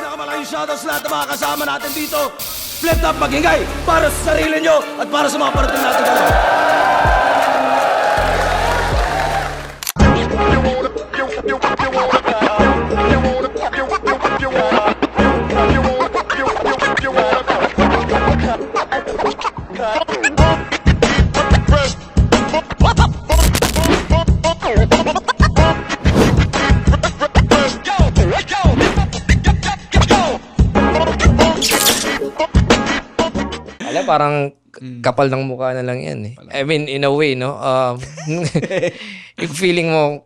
pinakamalaking shoutouts lahat ng mga kasama natin dito. Flip Top Maghingay para sa sarili nyo at para sa mga parating natin dalawa. Alam, parang kapal ng mukha na lang yan eh. I mean, in a way, no? Yung feeling mo,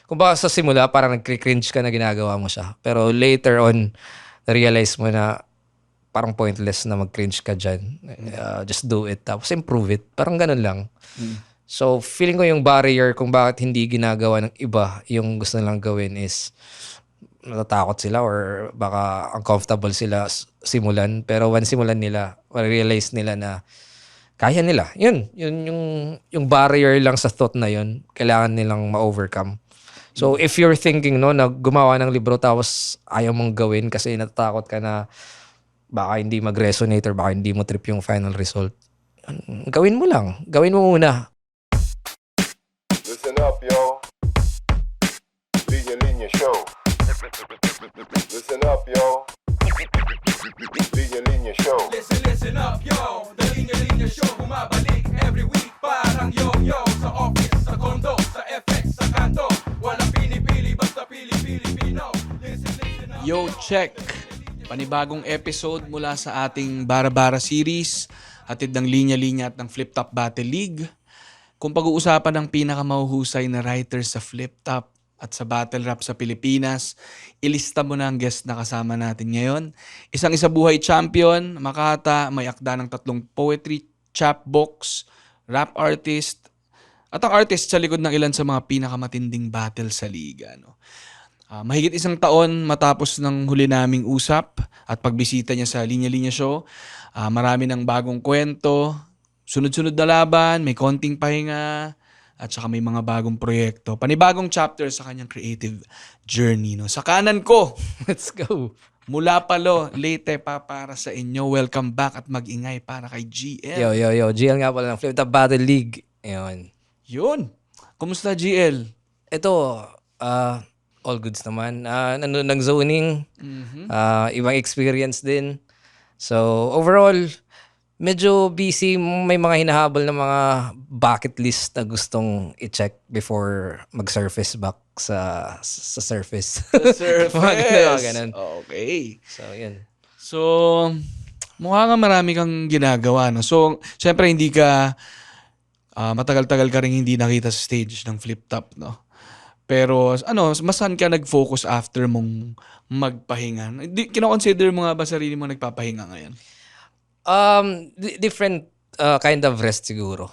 kung baka sa simula, parang nag-cringe ka na ginagawa mo siya. Pero later on, na-realize mo na parang pointless na mag-cringe ka dyan. Just do it. Tapos improve it. Parang ganun lang. So, feeling ko yung barrier kung bakit hindi ginagawa ng iba yung gusto nilang gawin is natatakot sila or baka uncomfortable sila simulan. Pero once simulan nila, realize nila na kaya nila. Yun yung barrier lang sa thought na yun, kailangan nilang ma-overcome. So if you're thinking no na gumawa ng libro tapos ayaw mong gawin kasi natatakot ka na baka hindi mag-resonate or baka hindi mo trip yung final result, gawin mo lang. Gawin mo muna. Listen up, yo. Linya Linya Show. Listen up, yo. Linya Linya Show. Listen up, yo. The Linya Linya Show bumabalik every week. Parang yo-yo. Sa office, sa condo, sa FX, sa kanto. Walang pinipili, basta pili-Pilipino. Listen up. Yo, check! Panibagong episode mula sa ating Bara-Bara series, hatid ng Linya Linya at ng Flip Top Battle League. Kung pag-uusapan ng pinakamahuhusay na writers sa Flip Top at sa Battle Rap sa Pilipinas, ilista mo na ang guest na kasama natin ngayon. Isang isabuhay champion, makata, may akda ng 3 poetry, chapbooks, rap artist, at ang artist sa likod ng ilan sa mga pinakamatinding battle sa liga. No? Mahigit 1 taon matapos ng huli naming usap at pagbisita niya sa Linya Linya Show, marami ng bagong kwento, sunod-sunod na laban, may konting pahinga, at saka may mga bagong proyekto. Panibagong chapter sa kanyang creative journey. No? Sa kanan ko, Let's go. mula palo, Leyte pa para sa inyo. Welcome back at mag-ingay para kay GL. Yo. GL nga pala ng Flip Top Battle League. Ayun. Yun. Kumusta GL? Ito, all goods naman. Nanonood ng zoning. Ibang experience din. So, overall, medyo busy. May mga hinahabol na mga bucket list na gustong i-check before mag-surface back sa surface. Mga ganun. Okay. So, yun. So, mukha nga marami kang ginagawa. No? So, syempre hindi ka, matagal-tagal ka rin hindi nakita sa stage ng Flip Top. No? Pero, mas saan ka nag-focus after mong magpahinga? Kino-consider mo nga ba sarili mo nagpapahinga ngayon? Different kind of rest siguro.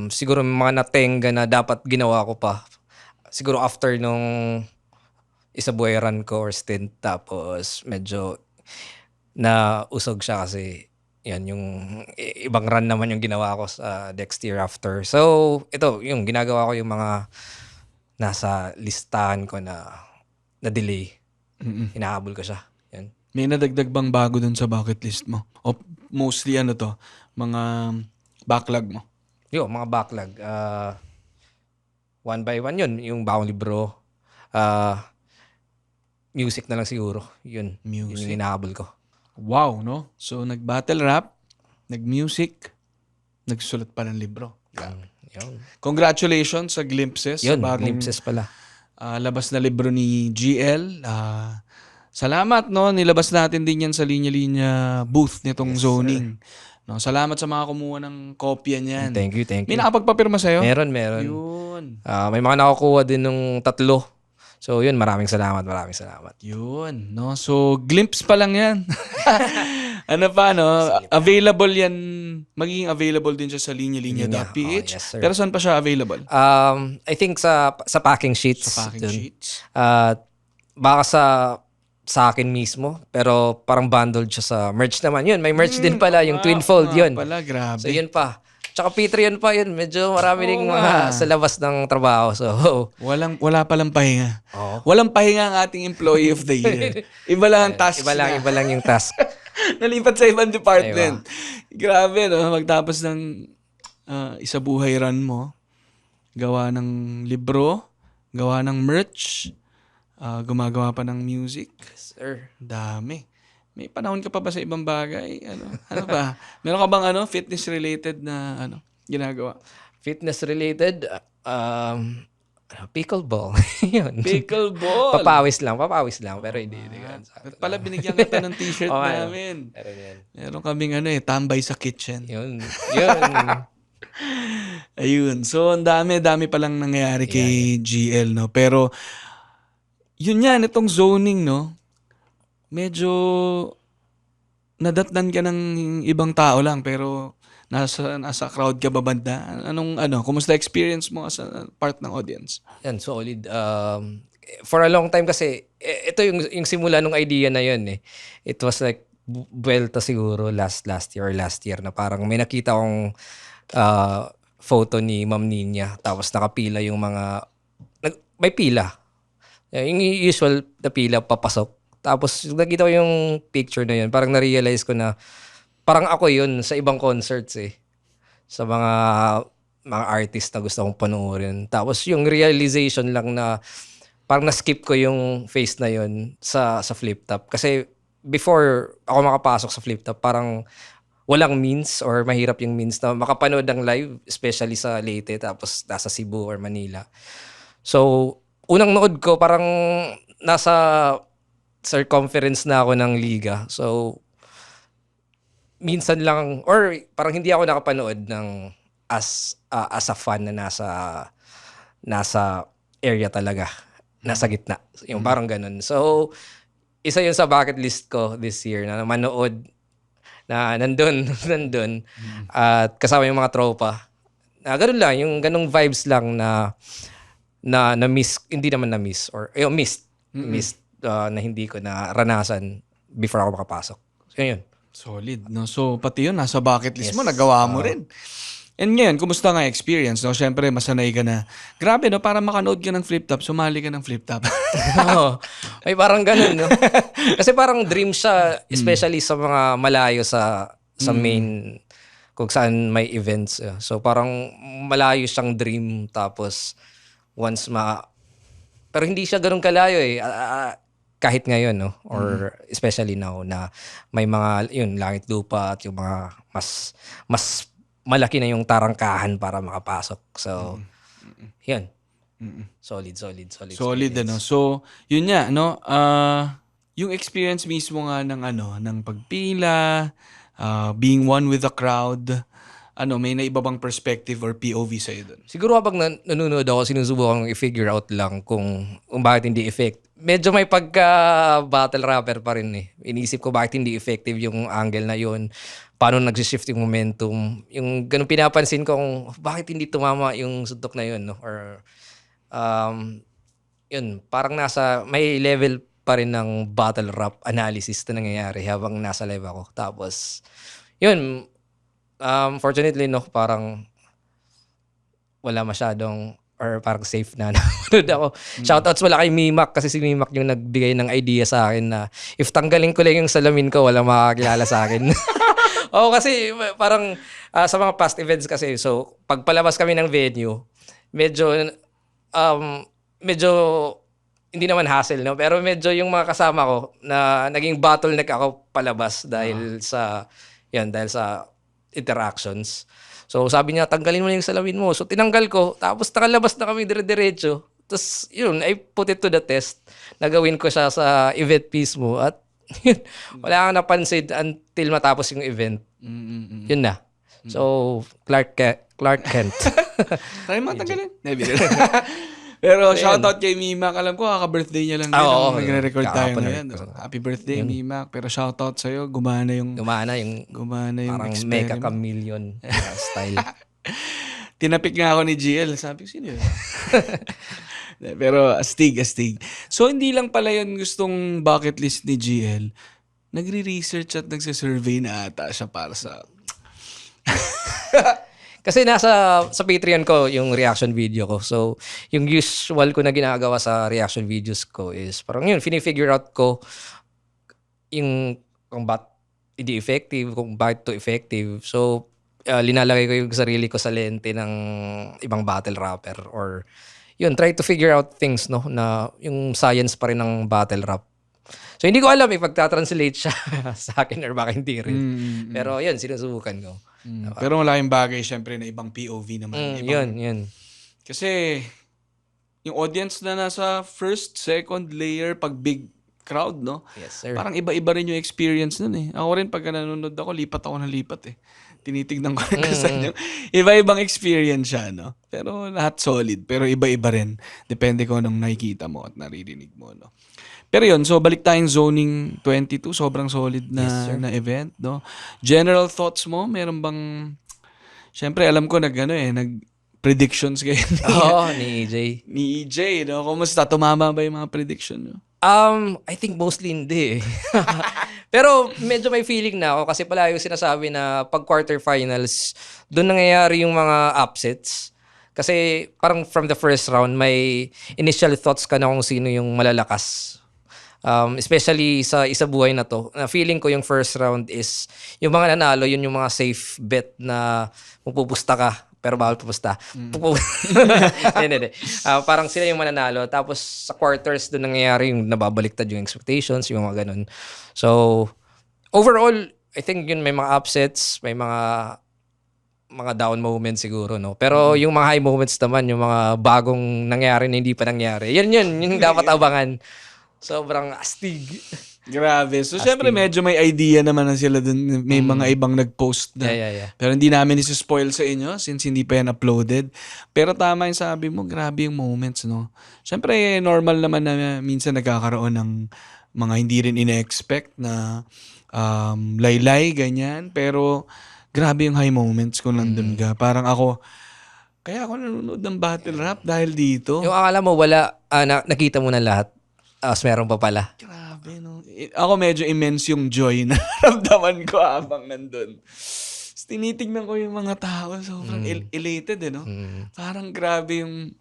Siguro may mga natenga na dapat ginawa ko pa. Siguro after nung isabuhay run ko or stint, tapos medyo nausog siya kasi yan yung ibang run naman yung ginawa ko sa next year after. So ito yung ginagawa ko, yung mga nasa listahan ko na delay. Hinahabol ko siya. Yan. May nadagdag bang bago dun sa bucket list mo? O mostly mga backlog mo? Yo, mga backlog. One by one yun. Yung bagong libro. Music na lang siguro. Yun. Music. Yun yung hinahabol ko. Wow, no? So, nag-battle rap, nag-music, nagsulat pa ng libro. Yun. Congratulations sa Glimpses. Yun, sa bagong, glimpses pala. labas na libro ni GL. Salamat, no? Nilabas natin din yan sa linya-linya booth nitong zoning. No, salamat sa mga kumuha ng kopya niyan. Thank you. May nakapagpapirma sa'yo? Meron. Yun. May mga nakukuha din ng 3. So yun, maraming salamat. Yun, no? So, glimpse pa lang yan. Ano pa, no? Available yan. Magiging available din siya sa linya-linya.ph. Yes, sir. Pero saan pa siya available? I think sa packing sheets. Sa packing dun. sheets. Baka sa akin mismo, pero parang bundled siya sa merch naman. Yun, may merch din pala, yung Twinfold, yun. Pala, grabe. So yun pa. Tsaka Patreon pa yun. Medyo marami ding Oo mga nga. sa labas ng trabaho. So, Wala palang pahinga. Oo. Walang pahinga ang ating employee of the year. Iba lang ang tasks iba niya. lang yung task. Nalipat sa ibang department. Grabe, no? Magtapos ng isa buhay run mo, gawa ng libro, gawa ng merch, gumagawa pa ng music. Sir. Dami. May panahon ka pa ba sa ibang bagay? Ano ba? Meron ka bang fitness related na ginagawa? Fitness related, pickleball. Yun. Pickleball. Papawis lang. Pero hindi. At pala binigyan kita ng t-shirt Okay. namin. Pero yan. Meron kaming tambay sa kitchen. Yun. Ayun. So, ang dami palang nangyayari kay GL, no? Pero, yun yan, itong zoning, no? Medyo nadatnan ka ng ibang tao lang, pero nasa crowd ka ba banda? Kumusta experience mo as a part ng audience? Yan, solid. For a long time kasi, ito yung simula ng idea na yun eh. It was like, buwelta siguro last year na parang may nakita akong photo ni Ma'am Nina, tapos nakapila yung mga, may pila. Yung usual na pila, papasok. Tapos nakita ko yung picture na yun, parang na-realize ko na parang ako yun sa ibang concerts eh. Sa mga artist na gusto kong panoorin. Tapos yung realization lang na parang na-skip ko yung face na yun sa flip top. Kasi before ako makapasok sa flip top, parang walang means or mahirap yung means na makapanood ng live, especially sa Leyte, tapos nasa Cebu or Manila. So, unang nood ko, parang nasa circumference na ako ng liga. So, minsan lang, or parang hindi ako nakapanood ng as a fan na nasa area talaga. Nasa gitna. Yung parang ganun. So, isa yun sa bucket list ko this year na manood na nandun. At kasama yung mga tropa. Ganun lang, yung ganung vibes lang na miss, hindi naman na miss or missed na hindi ko naranasan before ako makapasok. So, yun. Solid, no? So, pati yun, nasa bucket list mo, Yes. nagawa mo rin. And ngayon, kumusta nga experience, no? Siyempre, masanay ka na. Grabe, no? Para makanood ka ng flip top, sumali ka ng flip top. Oo. Ay, parang ganun, no? Kasi parang dream siya, especially sa mga malayo sa main, kung saan may events. So, parang malayo siyang dream. Tapos, pero hindi siya ganun kalayo eh. Kahit ngayon, no? Or especially now na may mga, langit lupa at yung mga mas malaki na yung tarangkahan para makapasok. So, yun. Solid Solid, experience. ano? So, yun nga, no? Yung experience mismo nga ng pagpila, being one with the crowd, may naiba bang perspective or POV sa'yo dun? Siguro habang nanonood ako, sinusubukan i-figure out lang kung bakit hindi effect. Medyo may pagka-battle rapper pa rin eh. Inisip ko bakit hindi effective yung angle na yun. Paano nagsishift yung momentum. Yung ganun pinapansin ko kung bakit hindi tumama yung suntok na yun. No? Or, yun, parang may level pa rin ng battle rap analysis na nangyayari habang nasa live ako. Tapos, yun, fortunately, no, parang wala masyadong or parang safe na nanonood ako. Shoutouts wala kay Mimak kasi si Mimak yung nagbigay ng idea sa akin na if tanggalin ko lang yung salamin ko, wala makakilala sa akin. Oo, kasi parang sa mga past events kasi, so pagpalabas kami ng venue, medyo hindi naman hassle, no? Pero medyo yung mga kasama ko na naging bottleneck ako palabas dahil sa interactions. So sabi niya, tanggalin mo na yung salamin mo. So tinanggal ko, tapos nakalabas na kami dire-diretso. Tapos yun, I put it to the test. Nagawin ko siya sa event mismo at yun, wala kang napansin until matapos yung event. Yun na. So, Clark Kent. Try mo tanggalin. Pero shoutout kay Mimak. Alam ko, kaka-birthday niya lang din. Oo, nagre-record tayo kakapanood ngayon. ko. Happy birthday, Mimak. Pero shoutout sa'yo. Gumana yung Parang experiment. Mecha Chameleon style. Tinapik nga ako ni GL. Sabi ko, sino yun? Pero astig. So, hindi lang pala yun gustong bucket list ni GL. Nagre-research at nagsisurvey na ata siya para sa... Kasi sa Patreon ko yung reaction video ko. So, yung usual ko na ginagawa sa reaction videos ko is parang yun, fini-figure out ko yung kung ba't hindi effective, kung bakit to effective. So, linalagay ko yung sarili ko sa lente ng ibang battle rapper or yun, try to figure out things, no, na yung science pa rin ng battle rap. So, hindi ko alam if magta-translate siya sa akin or baka hindi rin. Pero yun, sinusubukan ko. Pero malaking bagay syempre na ibang POV naman. Yun. Kasi yung audience na nasa first, second layer pag big crowd, no? Yes, sir. Parang iba-iba rin yung experience nun eh. Ako rin pagka nanonood ako, lipat ako ng lipat eh. Tinitignan ko rin kasi yung iba-ibang experience siya, no? Pero lahat solid. Pero iba-iba rin. Depende kung anong nakikita mo at naririnig mo, no? Pero yun, so balik tayong Zoning 22. Sobrang solid na, na event, no? General thoughts mo? Meron bang... Siyempre, alam ko nag predictions kayo Ni EJ. ni EJ, no? Kumusta? Tumama ba yung mga prediction nyo? I think mostly hindi. Pero medyo may feeling na ako kasi pala yung sinasabi na pag quarterfinals, doon nangyayari yung mga upsets. Kasi parang from the first round, may initial thoughts ka na kung sino yung malalakas. Especially sa isa buhay na to. Na feeling ko yung first round is yung mga nanalo, yun yung mga safe bet na pupusta ka. Pero bawal pupusta. Hindi. Parang sila yung mananalo. Tapos sa quarters doon nangyayari yung nababaliktad yung expectations, yung mga ganun. So, overall, I think yun may mga upsets, may mga down moments siguro, no? Pero yung mga high moments naman, yung mga bagong nangyari na hindi pa nangyari. Yun yung dapat abangan. Sobrang astig. Grabe. So, syempre medyo may idea naman na sila dun. May mga ibang nag-post na. Yeah. Pero hindi namin isi-spoil sa inyo since hindi pa yan uploaded. Pero tama yung sabi mo, grabe yung moments, no? Syempre, normal naman na minsan nagkakaroon ng mga hindi rin ine-expect na laylay, ganyan. Pero, grabe yung high moments kung nandun ka. Parang kaya ako nanonood ng battle rap dahil dito. Yung akala mo wala, nakita mo na lahat. Meron pa pala. Grabe, no? Ako medyo immense yung joy na ramdaman ko habang nandun. Tinitignan ko yung mga tao. Sobrang elated, no? Parang grabe yung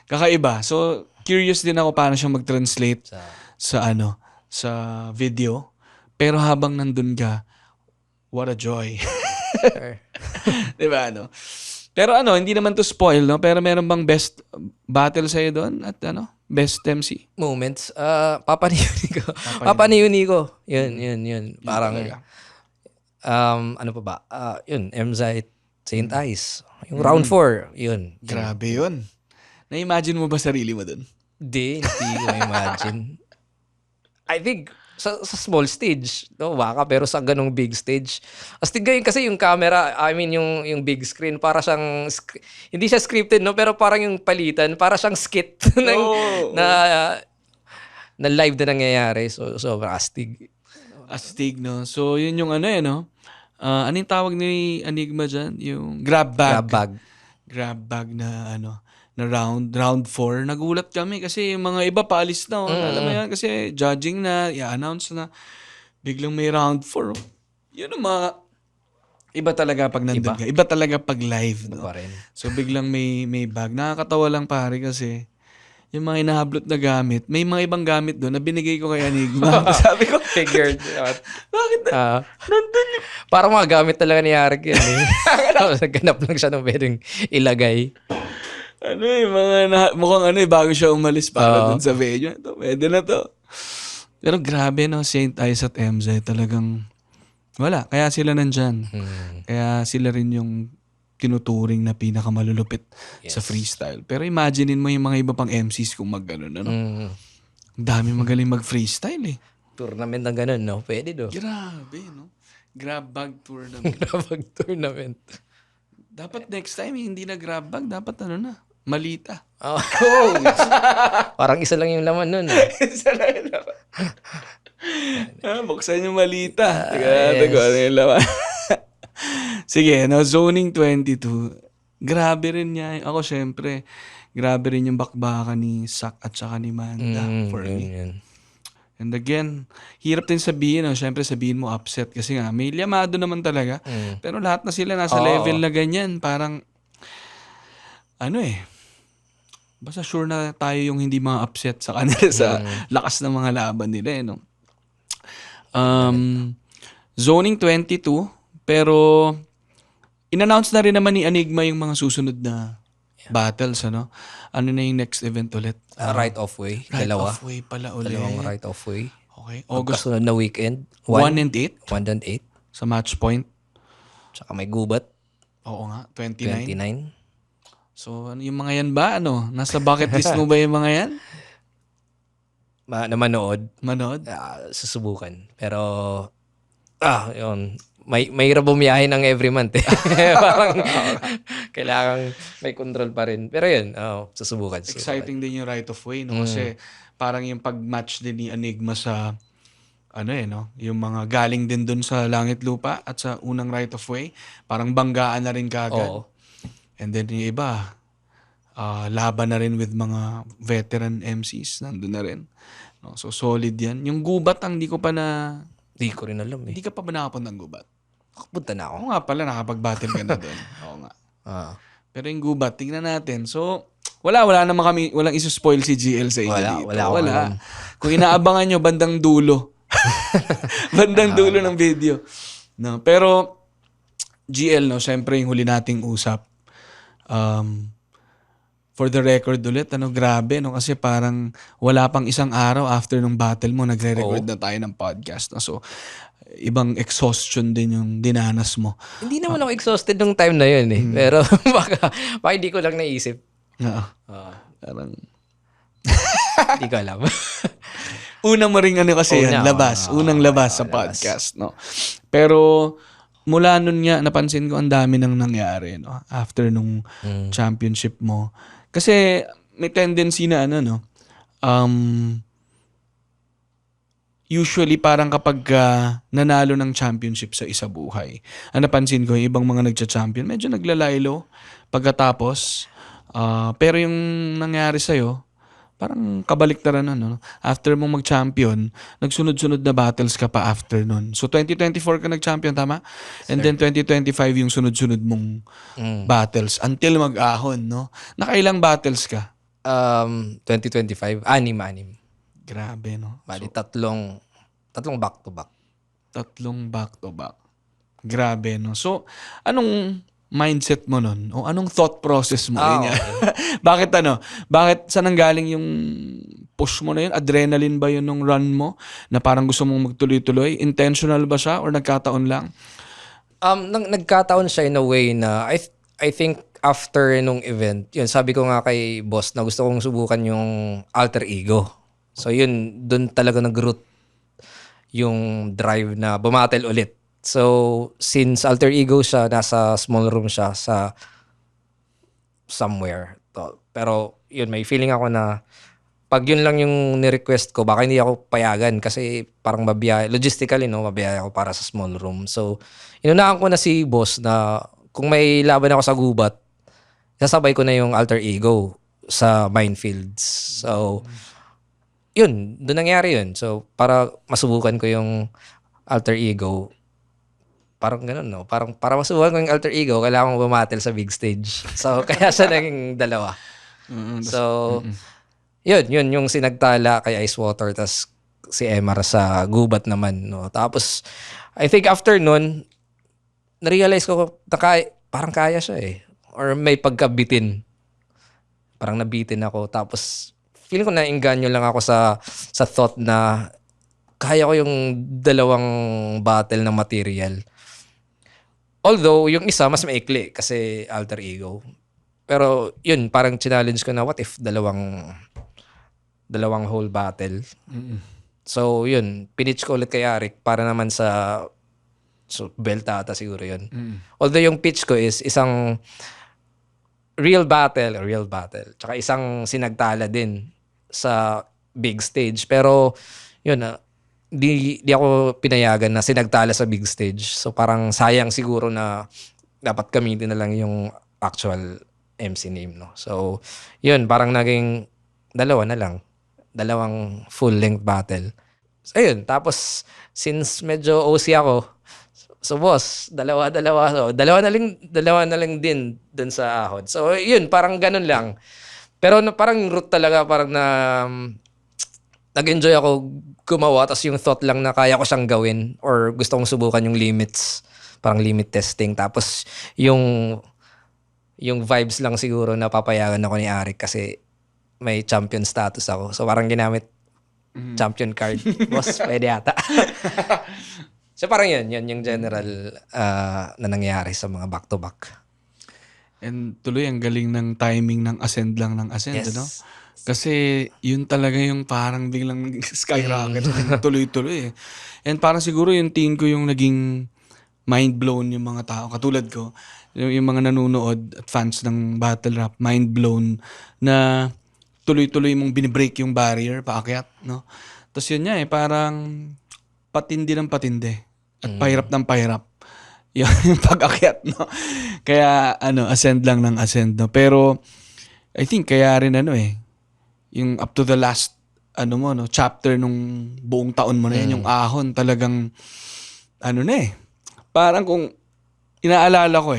kakaiba. So, curious din ako paano siya mag-translate sa video. Pero habang nandun ka, what a joy. Diba, no? Pero hindi naman to spoil, no? Pero meron bang best battle sa'yo doon? At best MC? Moments. Papa ni Unico. Yun. Parang, ano pa ba? Yun, Mzite, St. Ice. Yung round 4, yun. Grabe yun. Na-imagine mo ba sarili mo doon? Hindi ko imagine. I think, sa small stage, no, baka, pero sa ganong big stage. Astig ngayon kasi yung camera, I mean yung big screen, para siyang, hindi siya scripted, no, pero parang yung palitan, para siyang skit na live na nangyayari. So, sobrang astig. Astig, no? So, yun yung no? Anong tawag ni Enigma dyan? Yung grab bag. Grab bag na na round 4. Nagulat kami kasi yung mga iba paalis na. Alam mo yan, kasi judging na, i-announce na, biglang may round 4. Yun ang mga, iba talaga pag nandun ka. Iba talaga pag live. No? So biglang may bag. Nakakatawa lang pare kasi, yung mga inahablot na gamit, may mga ibang gamit doon na binigay ko kay Enigma. Sabi ko, Figured. bakit nandun yung... Parang mga gamit talaga ni Arik yan. Nagganap lang siya ng pwedeng ilagay. Yung mga mukhang bago siya umalis para dun sa venue. Ito, pwede na to. Pero grabe, no, St. Ice at MZ talagang wala. Kaya sila nandyan. Kaya sila rin yung tinuturing na pinakamalulupit sa freestyle. Pero imaginein mo yung mga iba pang MCs kung mag-ganon, Ang dami magaling mag-freestyle, eh. Tournament ng ganun, no? Pwede, do. Grabe, no? Grab bag tournament. Grab bag tournament. Dapat next time, hindi na grab bag. Dapat malita. Oh. Parang isa lang yung laman nun. Isa lang yung laman. Buksan yung malita. Tignan ko ano yung laman. Sige, Zoning 22. Grabe rin niya. Ako, syempre, grabe rin yung bakbakan ni Sak at saka ni Manda for me. And again, hirap din sabihin, no? Siyempre sabihin mo upset kasi nga, may liyamado naman talaga. Pero lahat na sila nasa level na ganyan. Parang, basta sure na tayo yung hindi mga upset sa kanila sa lakas ng mga laban nila, no? Zoning 22, pero in-announce na rin naman ni Enigma yung mga susunod na battles, ano? Ano na yung next event ulit? Right of way. Right Dalawa. of way pala ulit. Dalawang right of way. Okay. August Kasunod na weekend. 1 and 8 1 and 8. sa match point. Tsaka may gubat. Oo nga, 29. 29. So, ano yung mga yan ba? Ano? Nasa bucket list mo ba yung mga yan? Na manood. Manood? Susubukan. Pero, yun. May bumiyahe ng every month eh. Parang, kailangan may control pa rin. Pero yun, susubukan. Exciting din yung right of way, no? Kasi parang yung pag-match din ni Enigma sa no? Yung mga galing din dun sa Langit Lupa at sa unang right of way, parang banggaan na rin kaagad. Oo. And then yung iba, laban na rin with mga veteran MCs, nandun na rin. No? So solid yan. Yung gubat ang di ko pa na... Di ko rin alam eh. Hindi ka pa ba nakapunta ng gubat? Punta na ako. Oo nga pala, nakapag-battle ka na doon. Oo nga. Pero yung gubat, tingnan natin. So, wala naman kami, walang isuspoil si GL sa inyo dito. Wala. Kung inaabangan nyo, bandang dulo. Bandang dulo ng video. No, pero, GL, no, syempre yung huli nating usap. For the record ulit, grabe, no, kasi parang wala pang isang araw after nung battle mo, nagre-record na tayo ng podcast. No? So, ibang exhaustion din yung dinanas mo. Hindi naman ako exhausted nung time na yun eh. Pero baka hindi ko lang naisip. Parang... Hindi ko alam. Una mo ring kasi yan, labas. Unang labas sa podcast, no? Pero mula nun nga, napansin ko ang dami nang nangyari, no? After nung championship mo. Kasi may tendency na usually parang kapag nanalo ng championship sa isa buhay, ang napansin ko, yung ibang mga nagcha-champion, medyo naglalaylo pagkatapos. Pero yung nangyari sa'yo, parang kabaliktaran no? After mong mag-champion, nagsunod-sunod na battles ka pa after nun. So 2024 ka nag-champion, tama? And then 2025 yung sunod-sunod mong battles until mag-ahon, no? Nakailang battles ka? 2025, anim. Grabe, no? Bali, tatlong back-to-back. Tatlong back-to-back. Grabe, no? So, anong mindset mo nun? O anong thought process mo? Bakit saan nanggaling yung push mo na yun? Adrenaline ba yun nung run mo? Na parang gusto mong magtuloy-tuloy? Intentional ba siya? Or nagkataon lang? Nagkataon siya in a way na I think after nung event, yun, sabi ko nga kay boss na gusto kong subukan yung alter ego. So yun, dun talaga nag-root yung drive na bumatel ulit. So since alter ego siya, nasa small room siya sa somewhere. Pero yun, may feeling ako na pag yun lang yung ni-request ko, baka hindi ako payagan kasi parang logistically, no, mabiyaya ako para sa small room. So inunahan ko na si boss na kung may laban ako sa gubat, sasabay ko na yung alter ego sa minefields. So yun, doon nangyari yun. So, para masubukan ko yung alter ego, parang ganun, no? Parang para masubukan ko yung alter ego, kailangan ko bumatel sa big stage. So, kaya siya naging dalawa. So, yun yung sinagtala kay Icewater, tas si Emar sa gubat naman, no? Tapos, I think after nun, na-realize ko na parang kaya siya eh. Or may pagkabitin. Parang nabitin ako. Tapos, feeling ko na-inganyo lang ako sa thought na kaya ko yung dalawang battle na material. Although, yung isa mas maikli kasi alter ego. Pero yun, parang challenge ko na what if dalawang whole battle. So yun, pinitch ko ulit kay Arik para naman sa belt ata siguro yun. Although yung pitch ko is isang real battle, tsaka isang sinagtala din sa big stage. Pero yun, di ako pinayagan na sinagtala sa big stage. So parang sayang siguro na dapat gamitin na lang yung actual MC name, no. So yun, parang naging dalawa na lang. Dalawang full-length battle. ayun, tapos since medyo OC ako, so boss, dalawa. So, dalawa na lang din dun sa ahon. So, yun, parang ganun lang. Pero parang yung route talaga, parang nag-enjoy ako gumawa. Tapos yung thought lang na kaya ko siyang gawin or gusto kong subukan yung limits. Parang limit testing. Tapos yung vibes lang siguro na papayagan ako ni Arik kasi may champion status ako. So parang ginamit champion card. Boss, pwede yata. So parang yun yung general na nangyari sa mga back-to-back. And tuloy, ang galing ng timing ng ascend lang ng ascend, Yes. ano? Kasi yun talaga yung parang biglang skyrocket, tuloy-tuloy eh. And parang siguro yung team ko yung naging mind blown yung mga tao. Katulad ko, yung mga nanonood at fans ng battle rap, mind blown na tuloy-tuloy mong binibreak yung barrier, paakyat, no? Tapos yun nga parang patindi ng patindi at pahirap ng pahirap. Yung pag-akyat, no? Kaya, ascend lang ng ascend, no? Pero, I think, kaya rin yung up to the last, chapter nung buong taon mo na yan, yung ahon, talagang, parang kung inaalala ko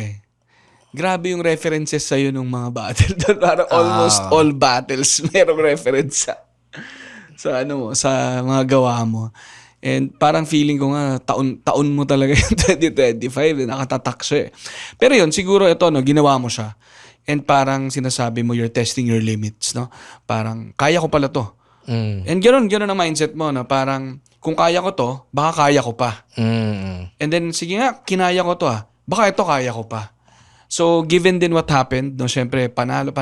grabe yung references sa'yo nung mga battle. Parang almost all battles merong reference sa mga gawa mo. And parang feeling ko nga taon mo talaga yung 2025, nakatatak siya. Pero yun, siguro ito ginawa mo siya. And parang sinasabi mo you're testing your limits, no? Parang kaya ko pala to. And ganoon ang mindset mo na parang kung kaya ko to, baka kaya ko pa. And then sige nga, kinaya ko to baka ito kaya ko pa. So given din what happened, no, syempre panalo,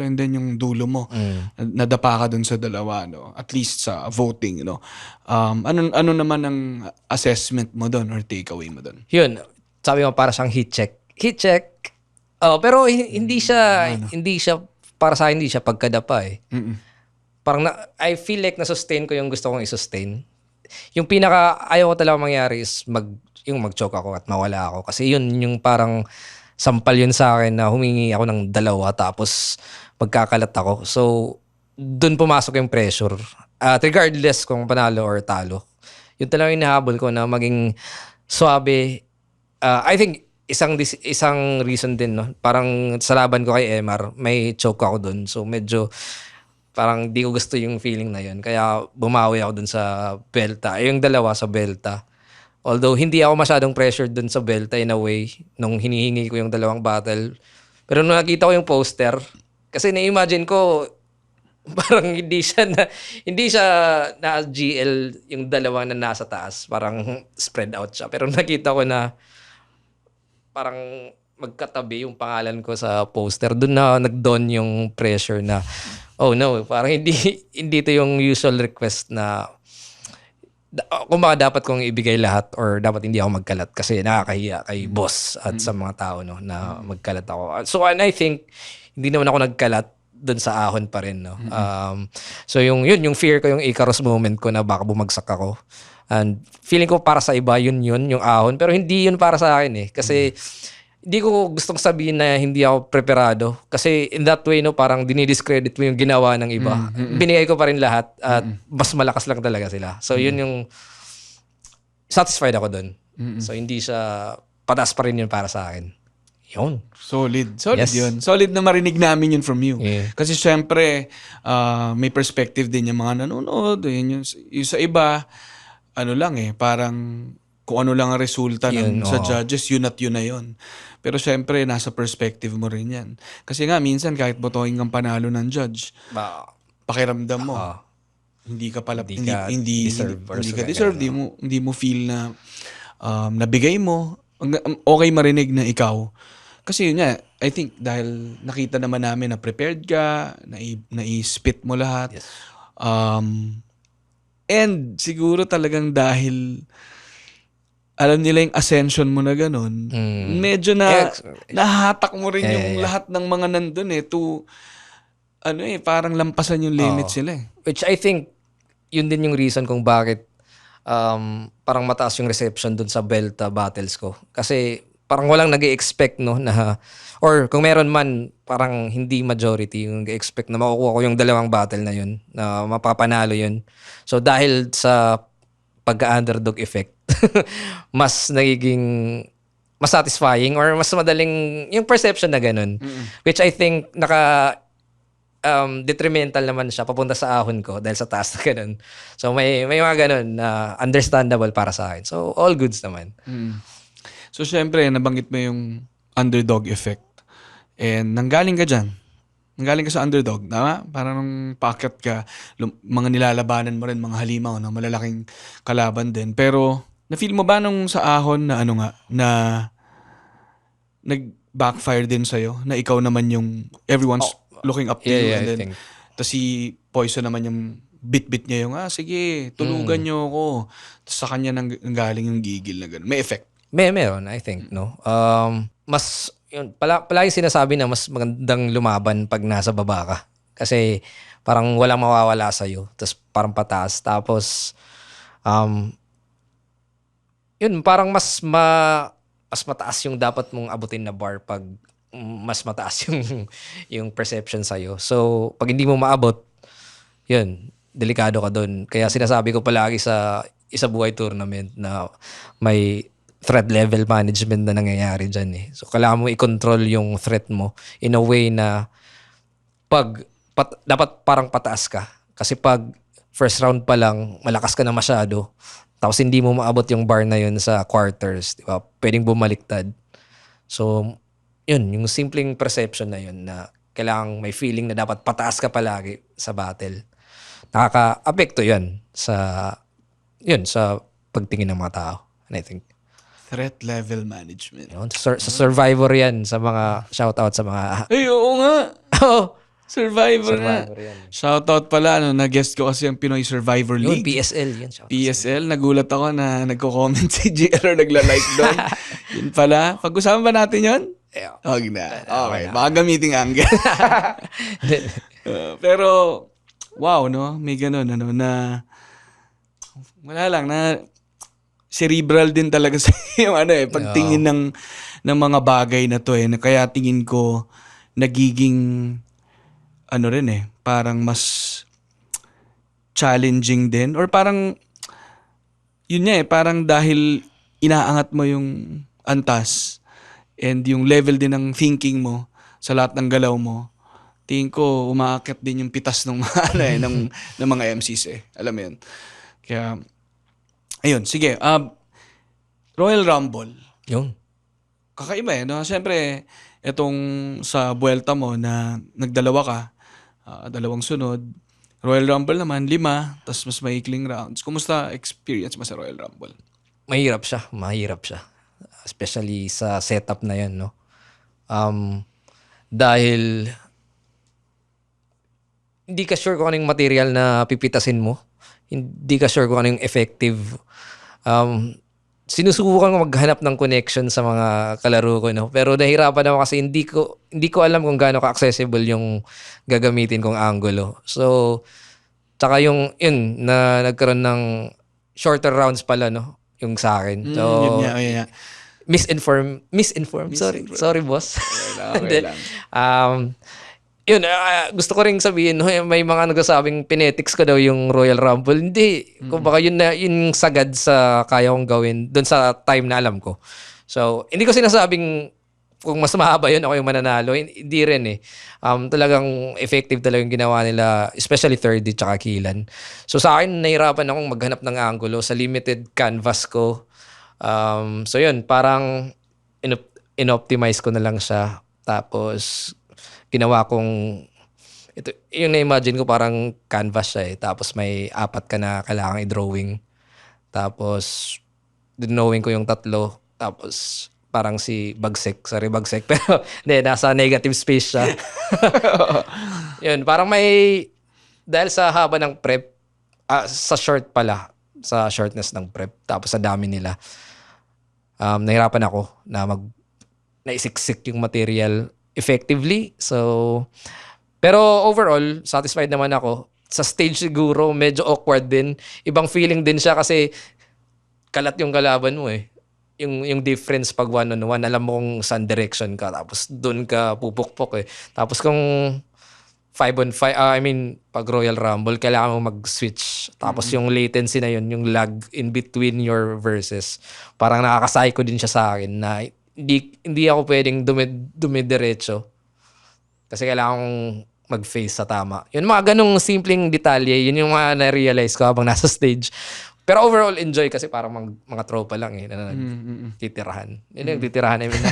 and then yung dulo mo, nadapa ka dun sa dalawa, no, at least sa voting, no. Ano naman ang assessment mo dun or takeaway mo dun? Yun, sabi mo para siyang heat check. Pero hindi siya para sa akin, hindi siya pagkadapa Parang I feel like na-sustain ko yung gusto kong i-sustain. Yung pinaka ayaw ko talaga mangyari is mag-choke ako at mawala ako. Kasi yun yung parang sampal yun sa akin na humingi ako ng 2 tapos magkakalat ako. So, dun pumasok yung pressure. At regardless kung panalo or talo, yun talaga yung nahabol ko na maging swabe. I think isang reason din, no? Parang sa laban ko kay MR, may choke ako dun. So, medyo parang di ko gusto yung feeling na yun. Kaya bumawi ako dun sa Belta. Yung 2 sa Belta. Although hindi ako masyadong pressured dun sa Belta in a way nung hinihingi ko yung 2 battle. Pero nung nakita ko yung poster, kasi na-imagine ko parang hindi siya na GL yung 2 na nasa taas. Parang spread out siya. Pero nakita ko na parang magkatabi yung pangalan ko sa poster. Doon na nag-dawn yung pressure na oh no, parang hindi to yung usual request na kung baka dapat kong ibigay lahat or dapat hindi ako magkalat kasi nakakahiya kay boss at sa mga tao, no, na magkalat ako. So and I think hindi naman ako nagkalat doon sa ahon pa rin, no. So yung fear ko, yung Icarus moment ko na baka bumagsak ako. And feeling ko para sa iba yun yung ahon, pero hindi yun para sa akin kasi hindi ko gustong sabihin na hindi ako preparado. Kasi in that way, no, parang dinidiscredit mo yung ginawa ng iba. Binigay ko pa rin lahat at mas malakas lang talaga sila. So yun yung satisfied ako dun. So hindi siya, patas pa rin yun para sa akin. Yun. Solid Yes. yun. Solid na marinig namin yun from you. Yeah. Kasi syempre, may perspective din yung mga nanonood. Yung sa iba, parang kung ano lang ang resulta sa judges, yun na yun. Pero syempre, nasa perspective mo rin yan. Kasi nga, minsan kahit botohin kang panalo ng judge, pakiramdam mo, hindi ka pala, hindi ka deserve, hindi mo feel na nabigay mo. Okay marinig na ikaw. Kasi yun nga, I think dahil nakita naman namin na prepared ka, na i-spit mo lahat. Yes. And siguro talagang dahil alam nila yung ascension mo na ganun, medyo nahatak mo rin yung lahat ng mga nandun to, parang lampasan yung limits sila Which I think, yun din yung reason kung bakit parang mataas yung reception dun sa Belta battles ko. Kasi parang walang nag-expect no na, or kung meron man, parang hindi majority yung nag-expect na makukuha ko yung dalawang battle na yun, na mapapanalo yun. So dahil sa pagka-underdog effect, mas nagiging mas satisfying or mas madaling yung perception na ganun. Which I think detrimental naman siya papunta sa ahon ko dahil sa taas na ganun. So may mga ganun na understandable para sa akin. So all goods naman. So, syempre, nabanggit mo yung underdog effect. And nanggaling ka dyan. Nanggaling ka sa underdog, tama? Parang nung paakyat ka, mga nilalabanan mo rin, mga halimaw, no? Malalaking kalaban din. Pero, na-feel mo ba nung sa ahon na na nag-backfire din sa'yo? Na ikaw naman yung everyone's looking up to you. Yeah, And I then, think. tapos si Poison naman yung bit-bit niya yung, sige, tulugan niyo ako. Tapos sa kanya nanggaling yung gigil na gano'n. May effect. Meron, I think, no? Mas, yun, palagi sinasabi na mas magandang lumaban pag nasa baba ka. Kasi parang walang mawawala sa'yo. Tapos parang pataas. Tapos, yun, parang mas mataas yung dapat mong abutin na bar pag mas mataas yung perception sa'yo. So, pag hindi mo maabot, yun, delikado ka dun. Kaya sinasabi ko palagi sa Isa Buhay Tournament na may threat level management na nangyayari dyan eh. So, kailangan mo i-control yung threat mo in a way na dapat parang pataas ka. Kasi pag first round pa lang, malakas ka na masyado, tapos hindi mo maabot yung bar na yun sa quarters, di ba? Pwedeng bumaliktad. So, yun, yung simpleng perception na yun na kailangan may feeling na dapat pataas ka palagi sa battle. Nakaka-apekto yun sa pagtingin ng mga tao. And I think, Threat level management. yun, sa Survivor yan, sa mga shoutout sa mga... Ay, oo nga. Oh, Survivor na. Survivor yan. Shoutout pala, na-guest ko kasi ang Pinoy Survivor Yun, League. PSL yan. Shoutout. PSL, nagulat ako na nagko-comment si JR or nagla-like doon. Yun pala. Pag-usapan ba natin yun? Yeah. Huwag na. Okay, baka gamiting angle. Pero, wow, no? May ganun, na wala lang, na cerebral din talaga sa yung pagtingin ng mga bagay na to na kaya tingin ko nagiging parang mas challenging din or parang yun parang dahil inaangat mo yung antas and yung level din ng thinking mo sa lahat ng galaw mo, tingin ko umaakit din yung pitas ng mga ng mga MCs alam mo yun. Kaya ayun, sige. Royal Rumble. Yun. Kakaiba no? Siyempre, itong sa buwelta mo na nagdalawa ka, dalawang sunod. Royal Rumble naman, 5, tapos mas maikling rounds. Kumusta experience mo sa Royal Rumble? Mahirap siya. Especially sa setup na yan, no? Dahil hindi ka sure kung anong material na pipitasin mo. Hindi ka sure kung anong effective. Sinusubukan ko maghanap ng connection sa mga kalaro ko, no? Pero nahirapan ako kasi hindi ko alam kung gaano ka-accessible yung gagamitin kong angulo. So, tsaka yun, na nagkaroon ng shorter rounds pala, no? Yung sa akin. So, Yun nga. misinformed. Sorry, boss. Okay lang. Yun, gusto ko ring sabihin, no, may mga nagsasabing pinetics ko daw yung Royal Rumble. Hindi. Kung baka yun sagad sa kaya kong gawin doon sa time na alam ko. So, hindi ko sinasabing kung mas mahaba yun ako yung mananalo. Hindi rin eh. Talagang effective talaga yung ginawa nila, especially 3D tsaka Kilan. So, sa akin, nahirapan akong maghanap ng angulo sa limited canvas ko. So, yun, parang inoptimize ko na lang siya. Tapos, ginawa kong ito, yung na-imagine ko parang canvas siya tapos may 4 ka na kailangang i-drawing. Tapos dinowing ko yung 3. Tapos parang si Bagsek. Pero hindi, nasa negative space siya. Yun, parang may dahil sa haba ng prep, sa short pala, sa shortness ng prep, tapos sa dami nila, nahirapan ako na naisiksik yung material effectively. So, pero overall, satisfied naman ako. Sa stage siguro, medyo awkward din. Ibang feeling din siya kasi kalat yung kalaban mo eh. yung difference pag one-on-one, alam mo kung saan direction ka, tapos doon ka pupukpok eh. Tapos kung 5-on-5, pag Royal Rumble, kailangan mo mag-switch. Tapos yung latency na yun, yung lag in between your verses, parang nakaka-psycho din siya sa akin na hindi ako pwedeng dumidiretso. Kasi kailangan kong mag-face sa tama. Yun, mga ganong simpleng detalye, yun yung mga na-realize ko habang nasa stage. Pero overall, enjoy kasi parang mga tropa lang eh, na nagtitirahan. Yun yung titirahan namin na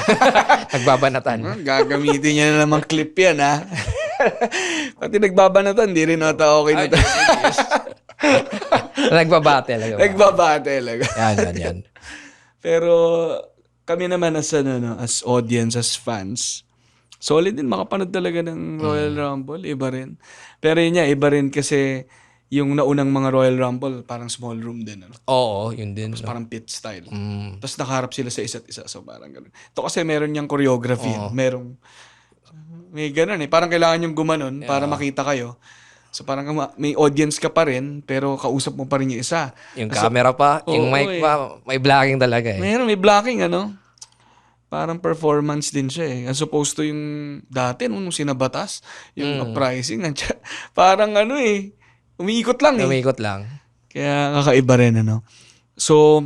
nagbabanatan. Gagamitin niya na namang clip yan, ha? Pati nagbabanatan, di rin nata okay na to. Nagbabattle. Nagbabattle. Yan. Pero kami naman as audience, as fans, solid din makapanood talaga ng Royal Rumble. Iba rin. Pero yun niya, iba rin kasi yung naunang mga Royal Rumble, parang small room din. Ano? Oo, yun din. Tapos parang pit style. Tapos nakaharap sila sa isa't isa. So parang ganun. Ito kasi meron niyang choreography. May ganun eh. Parang kailangan yung gumanon para makita kayo. So parang may audience ka pa rin, pero kausap mo pa rin yung isa. Yung camera pa, yung mic pa, may blocking talaga eh. May blocking, ano? Parang performance din siya eh. As opposed to yung dati, nung sinabatas, yung uprising, parang umiikot lang eh. Umikot lang. Kaya kakaiba rin, ano? So,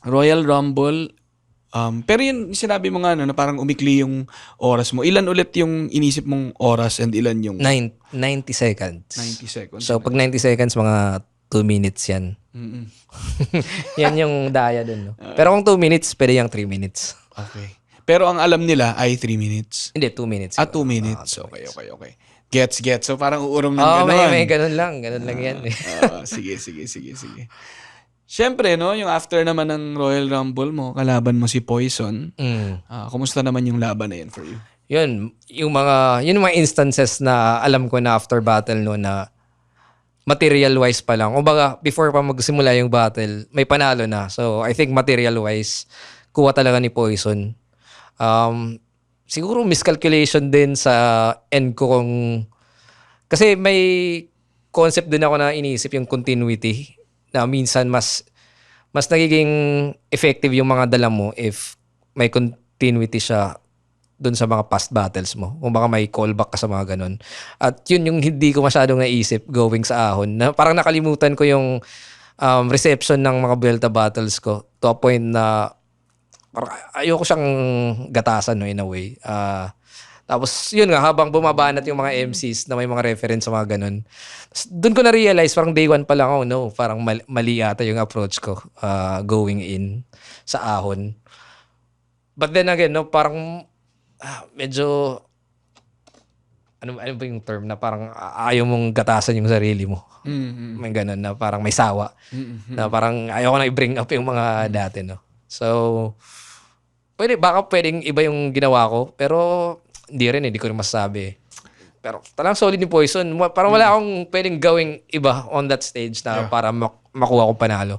Royal Rumble, pero yun, sinabi mo nga, na parang umikli yung oras mo. Ilan ulit yung inisip mong oras and ilan yung 90 seconds. 90 seconds? So, pag 90 seconds, mga 2 minutes yan. Yan yung daya dun. No? Pero kung 2 minutes, pwede yung 3 minutes. Okay. Pero ang alam nila ay 3 minutes? Hindi, 2 minutes. 2 minutes. Okay. Gets. So parang uurong ng gano'n. May ganun lang. Ganun lang yan. Sige. Siyempre, no, yung after naman ng Royal Rumble mo, kalaban mo si Poison. Kumusta naman yung laban na yan for you? Yun, yung mga instances na alam ko na after battle no na material-wise pa lang. Kumbaga, before pa magsimula yung battle, may panalo na. So, I think material-wise, kuha talaga ni Poison. Siguro miscalculation din sa end ko kung... Kasi may concept din ako na iniisip yung continuity na minsan mas nagiging effective yung mga dala mo if may continuity siya dun sa mga past battles mo. Kung baka may callback ka sa mga ganun. At yun yung hindi ko masyadong naisip going sa ahon. Na parang nakalimutan ko yung reception ng mga Vuelta battles ko to a point na parang ayoko siyang gatasan no, in a way. Tapos yun nga, habang bumabanat yung mga MCs na may mga reference sa mga ganun. Doon ko na-realize, parang day one pa lang ako, no, parang mali ata yung approach ko going in sa ahon. But then again, no, parang medyo ano ba yung term na parang ayaw mong gatasan yung sarili mo. May ganun na parang may sawa. Na parang ayaw ko na i-bring up yung mga dati, no. So, baka pwedeng iba yung ginawa ko, pero hindi ko rin masasabi. Pero talagang solid ni Poison. Parang wala akong pwedeng gawing iba on that stage na para makuha kong panalo.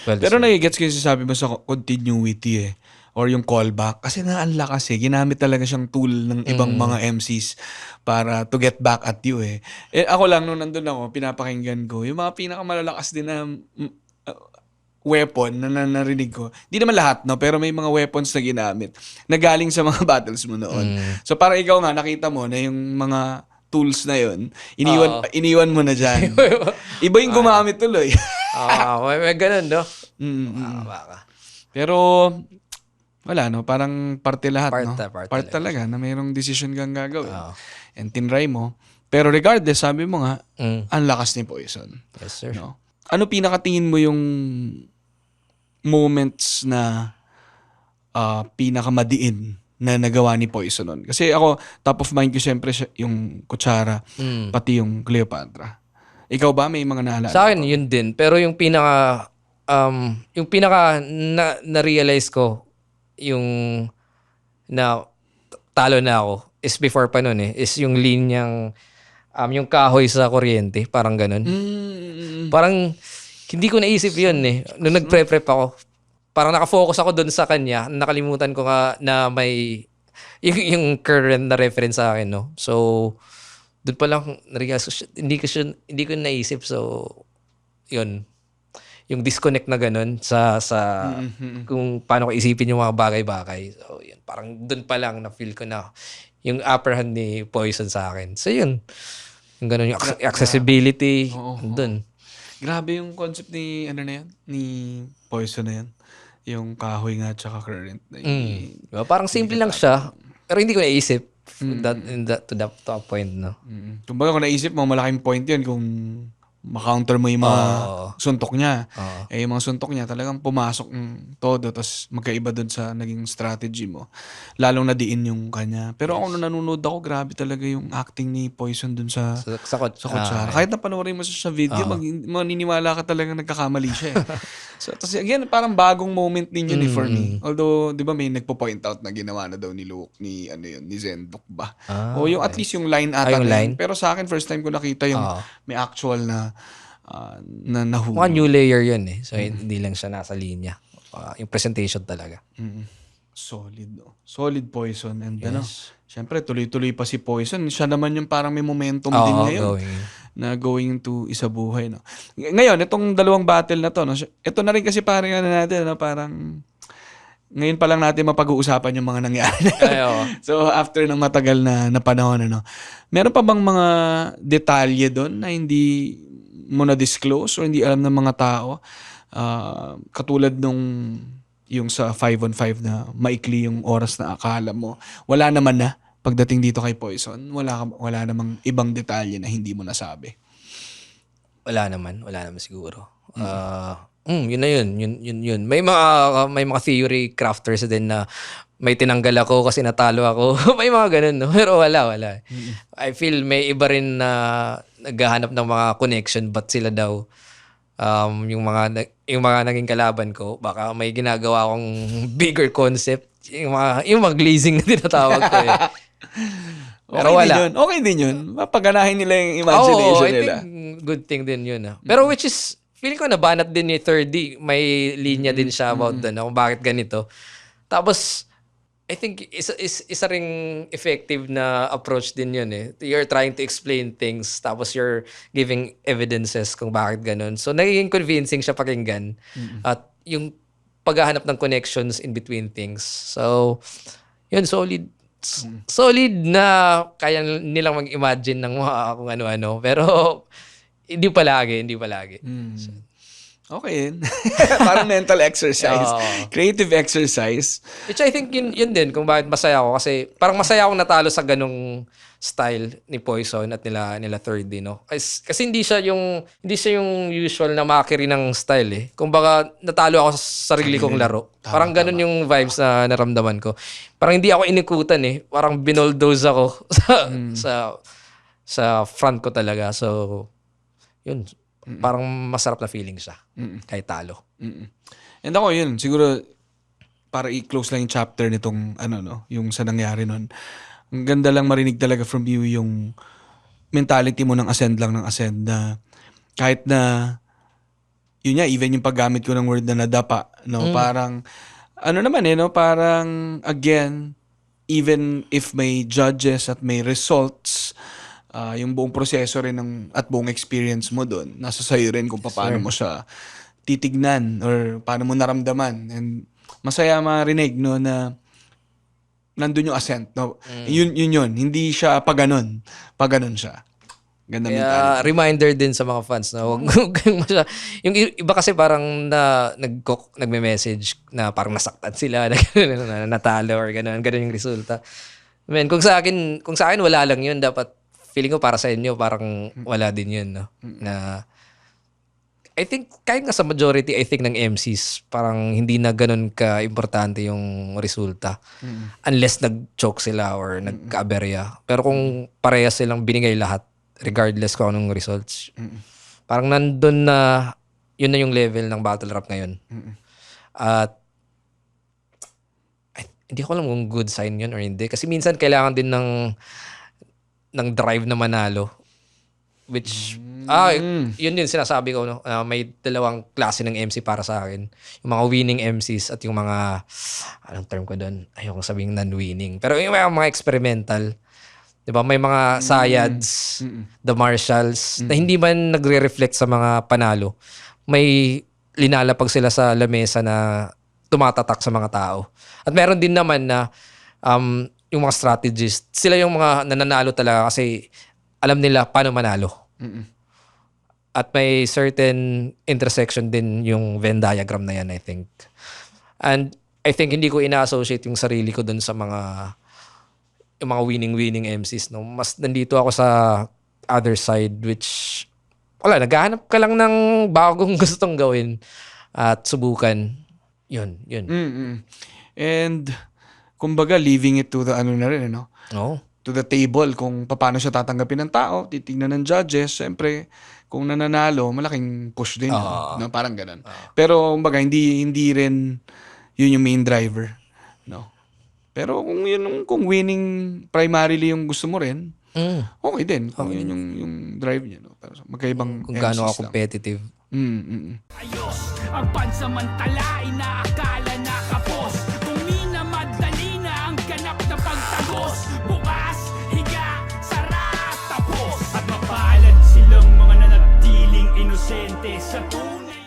Well, pero nagigets ko yung sabi mo sa continuity eh. Or yung callback. Kasi naanla kasi, ginamit talaga siyang tool ng ibang mga MCs para to get back at you eh. Ako lang, nung nandun ako, pinapakinggan ko, yung mga pinakamalalakas din na weapon na narinig ko. Di naman lahat, no? Pero may mga weapons na ginamit na galing sa mga battles mo noon. So parang ikaw nga, nakita mo na yung mga tools na yun, iniwan mo na dyan. Iba yung gumamit tuloy. may ganun, no? Baka. Pero, wala, no? Parang parte lahat, no? Part talaga na mayroong decision kang gagawin. And tinry mo. Pero regardless, sabi mo nga, ang lakas ni Poison. Yes, sir. No? Ano pinakatingin mo yung moments na pinakamadiin na nagawa ni Poison nun? Kasi ako, top of mind ko siyempre yung Kutsara, pati yung Cleopatra. Ikaw ba may mga naalala? Sa akin, yun din. Pero yung pinaka na-realize ko, yung na talo na ako, is before pa nun eh, is yung linyang, yung kahoy sa kuryente, parang ganun. Parang, hindi ko naisip yun eh. Nung nagpre-prep ako, parang nakafocus ako doon sa kanya. Nakalimutan ko nga na may yung current na reference sa akin, no? So, doon pa lang, hindi ko naisip. So, yun. yung disconnect na ganun sa kung paano ko isipin yung mga bagay-bagay. So, yun. Parang dun pa lang na feel ko na yung upper hand ni Poison sa akin. So, yun. Yung ganun, yung accessibility. Dun. Grabe yung concept ni, ano na yan? Ni Poison na yan. Yung kahoy nga tsaka current. Diba? Parang simple lang siya. Pero hindi ko naisip to that point, no? Kumbaga kung naisip mo, malaking point yun kung makounter mo yung mga suntok niya. Eh, yung mga suntok niya talagang pumasok todo, tapos magkaiba dun sa naging strategy mo. Lalong nadiin yung kanya. Pero ako nung nanonood ako, grabe talaga yung acting ni Poison dun sa kutsara. Kahit na panoorin mo siya sa video, maniniwala ka talaga nagkakamali siya eh. So, tapos again, parang bagong moment din yun for me. Although, di ba may nagpo-point out na ginawa na daw ni Luke, ni Zendok ba? O yung at least yung line ata yung na line? yun. Pero sa akin, first time ko nakita yung may actual na nahulog. Mukhang new layer yun eh. So, hindi lang siya nasa linya. Yung presentation talaga. Solid, no? Solid Poison. And syempre, tuloy-tuloy pa si Poison. Siya naman yung parang may momentum din ngayon. Going to Isabuhay, no? Ngayon, itong dalawang battle na to, no? Ito na rin kasi parang natin, no? Parang ngayon pa lang natin mapag-uusapan yung mga nangyari. So, after ng matagal na panahon, ano? Meron pa bang mga detalye doon na hindi mo na-disclose o hindi alam ng mga tao? Katulad nung yung sa 5-on-5 na maikli yung oras na akala mo. Wala naman na pagdating dito kay Poison. Wala namang ibang detalye na hindi mo nasabi. Wala naman siguro. Yun na yun. Yun. May mga theory crafters din na may tinanggal ako kasi natalo ako. May mga ganun, no? Pero wala. I feel may iba rin na naghahanap ng mga connection, but sila daw yung mga naging kalaban ko, baka may ginagawa akong bigger concept, yung mga glazing na tinatawag ko eh. Pero wala. Okay din yun. Mapaganahin nila yung imagination nila. I think good thing din yun. Pero which is, feeling ko nabanat din ni 3D. May linya din siya about doon kung bakit ganito. Tapos, I think isa ring effective na approach din yun eh. You're trying to explain things, tapos you're giving evidences kung bakit ganun. So, nagiging convincing siya pakinggan. At yung paghahanap ng connections in between things. So, yun, solid na kaya nilang mag-imagine ng mga kung ano-ano. Pero, hindi palagi. So, okay. Parang mental exercise. Creative exercise. Which I think yun din kung bakit masaya ako. Kasi parang masaya akong natalo sa ganung style ni Poison at nila 3D, no? Kasi hindi siya yung usual na makiri ng style eh. Kumbaga natalo ako sa sarili kong laro. Parang ganun yung vibes na naramdaman ko. Parang hindi ako inikutan eh. Parang binoldoze ako sa front ko talaga. So, yun. Parang masarap na feeling siya kahit talo. And ako yun, siguro para i-close lang yung chapter nitong yung sa nangyari nun. Ang ganda lang marinig talaga from you yung mentality mo ng ascend na kahit na yun nga, even yung paggamit ko ng word na nadapa, no? Parang parang again, even if may judges at may results, yung buong proseso rin at buong experience mo doon, nasa sayo rin kung paano mo siya titignan or paano mo naramdaman. And masaya marinig, no, na nandun yung ascent. No? Yun. Hindi siya paganon siya. Ganda mentality. Reminder din sa mga fans na wag yung iba kasi parang nagme-message na parang nasaktan sila, na natalo or ganun yung resulta. Man, kung sa akin wala lang yun, dapat feeling ko para sa inyo parang wala din yun, no? Na I think kahit nga sa majority I think ng MCs parang hindi na ganun ka-importante yung resulta. Unless nag-choke sila or nagka-aberya. Pero kung parehas silang binigay lahat regardless kung anong results, parang nandun na yun na yung level ng battle rap ngayon. At hindi ko alam kung good sign yun or hindi. Kasi minsan kailangan din ng drive na manalo. Which, yun din sinasabi ko, no? May dalawang klase ng MC para sa akin. Yung mga winning MCs at yung mga, anong term ko doon? Ayokong sabihin non-winning. Pero yung mga experimental, di ba? May mga Sayads, the Marshalls, na hindi man nagre-reflect sa mga panalo. May linalapag sila sa lamesa na tumatatak sa mga tao. At meron din naman na yung mga strategists, sila yung mga nananalo talaga kasi alam nila paano manalo. At may certain intersection din yung Venn diagram na yan, I think. And I think hindi ko ina-associate yung sarili ko dun sa yung mga winning MCs. No? Mas nandito ako sa other side, which wala, naghahanap ka lang ng bagong gustong gawin at subukan. Yun. And kumbaga leaving it to the ano na rin, no? No? To the table kung paano siya tatanggapin ng tao, titignan ng judges, syempre kung nananalo, malaking push din yun, no? Parang ganun. Pero kumbaga hindi rin yun yung main driver, no? Pero kung winning primarily yung gusto mo rin, okay din. Kung yun yung drive niya, no? Pero magkaibang Kung gaano MCs ka competitive. Ayos, ang pansamantala inaakala na kapos. Kung minamadali na ang ganap na pagtagos. Bukas, higa, sara, tapos. At mapalad silang mga nanatiling inosente sa tunay.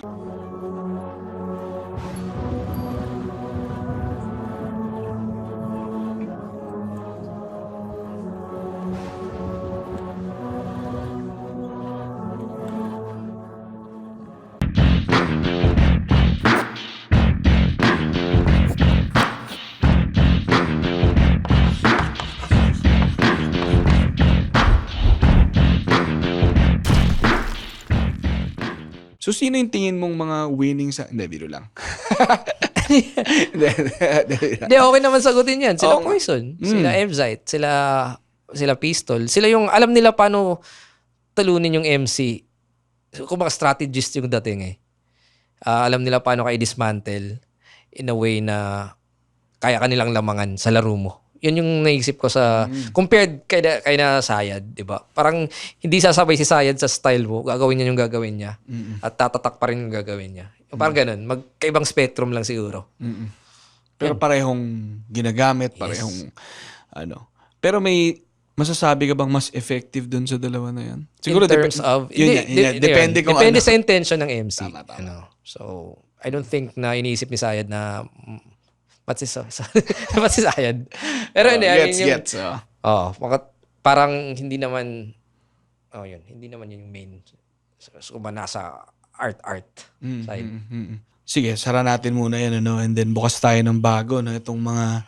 So, sino yung tingin mong mga winning sa... Hindi, biro lang. Hindi. Hindi, okay naman sagutin yan. Sila Oo nga. Poison, sila Evzite, sila Pistol. Sila yung alam nila paano talunin yung MC. Kung baka strategist yung dating eh. Alam nila paano ka i-dismantle in a way na kaya kanilang lamangan sa laro mo. Yun yung naisip ko sa compared kay na Sayad, 'di ba? Parang hindi sasabay si Sayad sa style mo, gagawin niya yung gagawin niya at tatatak pa rin yung gagawin niya. Parang ganun, magkaibang spectrum lang siguro. Pero parehong ginagamit, parehong ano. Pero may masasabi ka bang mas effective dun sa dalawa na yan? Siguro In terms of yun yan. Depende kung depende ano. sa intention ng MC. Tama. Ano. So, I don't think na iniisip ni Sayad na ba't si Sayad? Pero hindi, Gets. parang hindi naman hindi naman yun yung main. So, ba nasa art side. Sige, sara natin muna yan, ano, and then bukas tayo ng bago, no, itong mga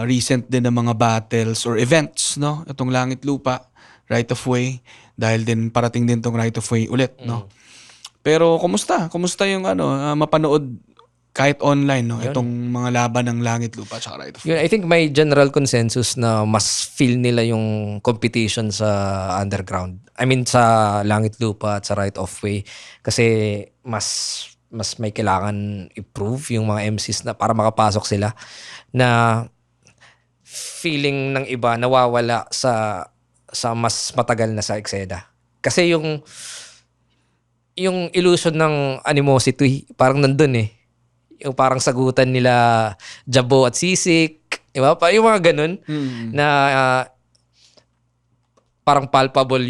recent din na mga battles or events, no, itong Langit Lupa, Right of Way, dahil din parating din tong Right of Way ulit, no. Pero kumusta yung mapanood kahit online, no, itong mga laban ng Langit Lupa at Right of Way? Yun, I think may general consensus na mas feel nila yung competition sa underground. I mean, sa Langit Lupa at sa Right of Way. Kasi mas may kailangan i-prove yung mga MCs na para makapasok sila, na feeling ng iba nawawala sa mas matagal na sa eksena. Kasi yung illusion ng animosity parang nandun eh. Yung parang sagutan nila Jabo at Sisik, di ba? Yung mga ganun na parang palpable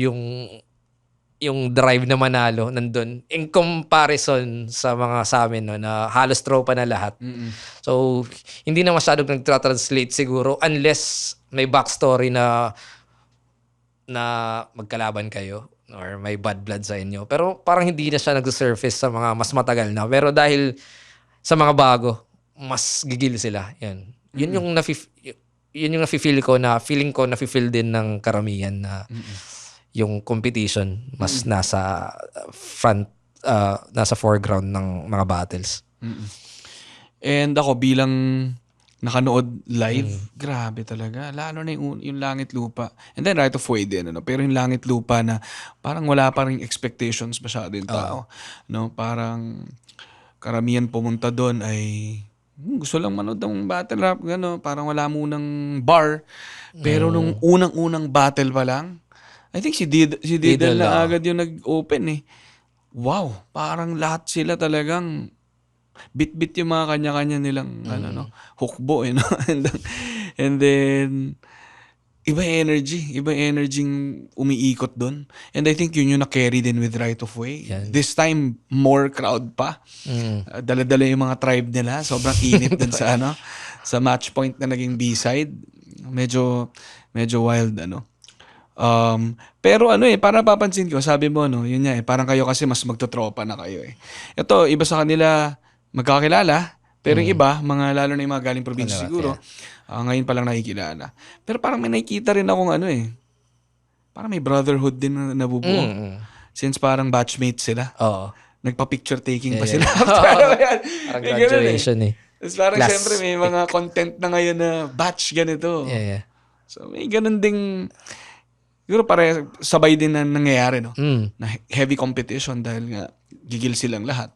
yung drive na manalo nandun in comparison sa mga sa amin, no, na halos tropa na lahat. So hindi na masyadong nagtra-translate siguro unless may backstory na magkalaban kayo or may bad blood sa inyo. Pero parang hindi na siya nag-surface sa mga mas matagal na. Pero dahil sa mga bago, mas gigil sila. Yan. Yun yung nafe-feel ko na feeling ko nafe-feel din ng karamihan na yung competition mas nasa foreground ng mga battles. And ako bilang nakanood live, grabe talaga. Lalo na yung Langit Lupa. And then Right of Way din, ano. Pero yung Langit Lupa na parang wala pa ring expectations masyado yung tao. No? Parang karamihan pumunta doon ay gusto lang manood ng battle rap, gano, parang wala munang bar. Pero nung unang battle pa lang, I think si Diddle na agad yung nag-open eh. Wow, parang lahat sila talagang bit-bit yung mga kanya-kanya nilang hukbo eh, no? And then iba yung energy umiikot doon. And I think yun yung na-carry din with Right of Way. Yan. This time, more crowd pa. Dala-dala yung mga tribe nila. Sobrang init din sa sa match point na naging B-side. Medyo wild, pero para papansin ko, sabi mo, yun nga parang kayo kasi mas magtotropa na kayo eh. Ito, iba sa kanila magkakilala, pero yung iba, lalo na yung mga galing probinsya siguro, ngayon pa lang nakikilala. Pero parang may nakikita rin akong parang may brotherhood din na nabubuo. Since parang batchmates sila. Oo. Nagpa-picture taking pa Yeah, sila. Parang graduation eh. Tapos parang Class. syempre may mga content na ngayon na batch ganito. Yeah. So may ganun ding, siguro sabay din na nangyayari, na heavy competition dahil nga gigil silang lahat.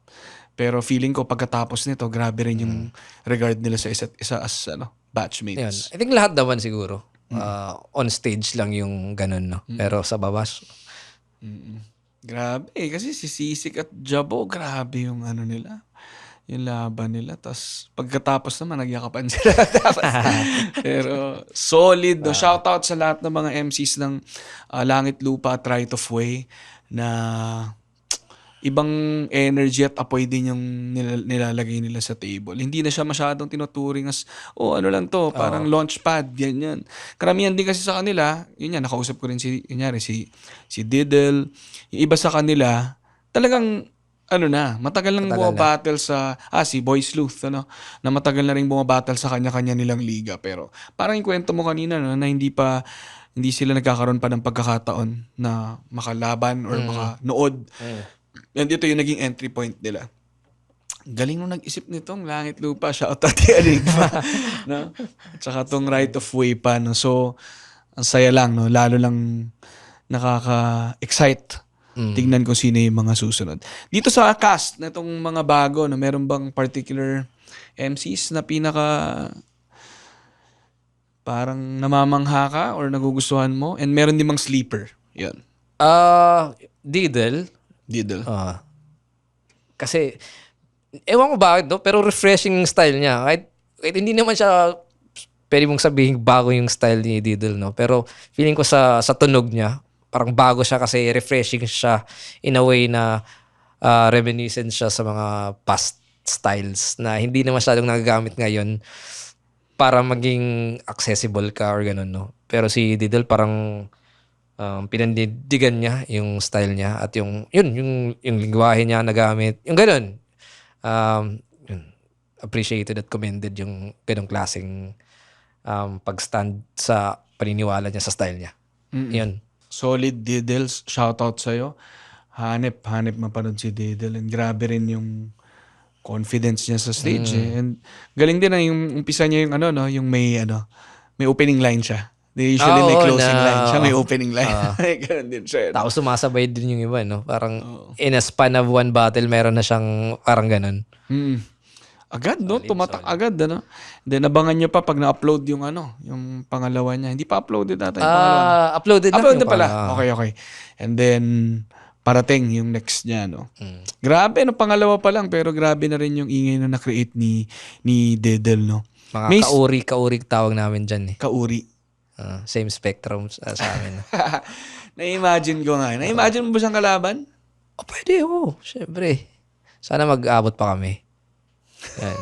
Pero feeling ko pagkatapos nito, grabe rin yung regard nila sa isa't isa as Yun. batchmates. I think lahat naman siguro. On stage lang yung ganun, no? Pero sa babas, Grabe kasi si Sisik at Jabo, grabe yung nila. Yung laban nila. Tapos pagkatapos naman, nagyakapan sila. Pero solid. Shoutout sa lahat ng mga MCs ng Langit Lupa at Right of Way na ibang energy at apoy din yung nilalagay nila sa table. Hindi na siya masyadong tinuturing as, lang to, parang launchpad, ganyan. Karamihan din kasi sa kanila, yun yan, nakausap ko rin si Diddle. Yung iba sa kanila, talagang, matagal nang bumabattle sa, si Boy Sleuth, na matagal na rin bumabattle sa kanya-kanya nilang liga. Pero parang yung kwento mo kanina, na hindi sila nagkakaroon pa ng pagkakataon na makalaban or makanood. And ito yung naging entry point nila. Galing nung nag-isip nitong Langit Lupa. Shoutout kay Enigma. No? At saka tong Right of Way pa. No? So, ang saya lang. No? Lalo lang nakaka-excite. Tingnan ko sino yung mga susunod. Dito sa cast na itong mga bago, no? Meron bang particular MCs na parang namamangha ka or nagugustuhan mo? And meron din bang sleeper? Yun. Diddle. Kasi, ewan ko bakit, pero refreshing yung style niya. Kahit hindi naman siya, pwede mong sabihin bago yung style ni Diddle, no? Pero feeling ko sa tunog niya, parang bago siya kasi refreshing siya in a way na reminiscent siya sa mga past styles na hindi na masyadong nagagamit ngayon para maging accessible ka or ganun, no? Pero si Diddle parang pinandidigan niya yung style niya at yung lingwahe niya nagamit. Yung ganun. Appreciated at commended yung ganung klaseng pag-stand sa paniniwala niya sa style niya. Yun. Solid Diddle, shoutout sa'yo. Hanep mapanood si Diddle. And grabe rin yung confidence niya sa stage. And galing din na yung umpisa niya yung yung may opening line siya. Usually may closing line siya, may opening line. Ganun din siya. Tapos sumasabay din yung iba, no? Parang in a span of one battle, meron na siyang parang ganun. Agad, no? Tumatak agad, Then abangan nyo pa pag na-upload yung yung pangalawa niya. Hindi pa uploaded natin yung pangalawa. Uploaded na. Uploaded pala. Okay. And then, parating yung next niya, no? Grabe, pangalawa pa lang, pero grabe na rin yung ingay na na-create ni Diddle, no? Mga kauri tawag namin dyan, eh. Kauri. Same spectrum sa amin. Na-imagine ko nga. Na-imagine mo ba siyang kalaban? Pwede, syempre. Sana mag-abot pa kami. Yan.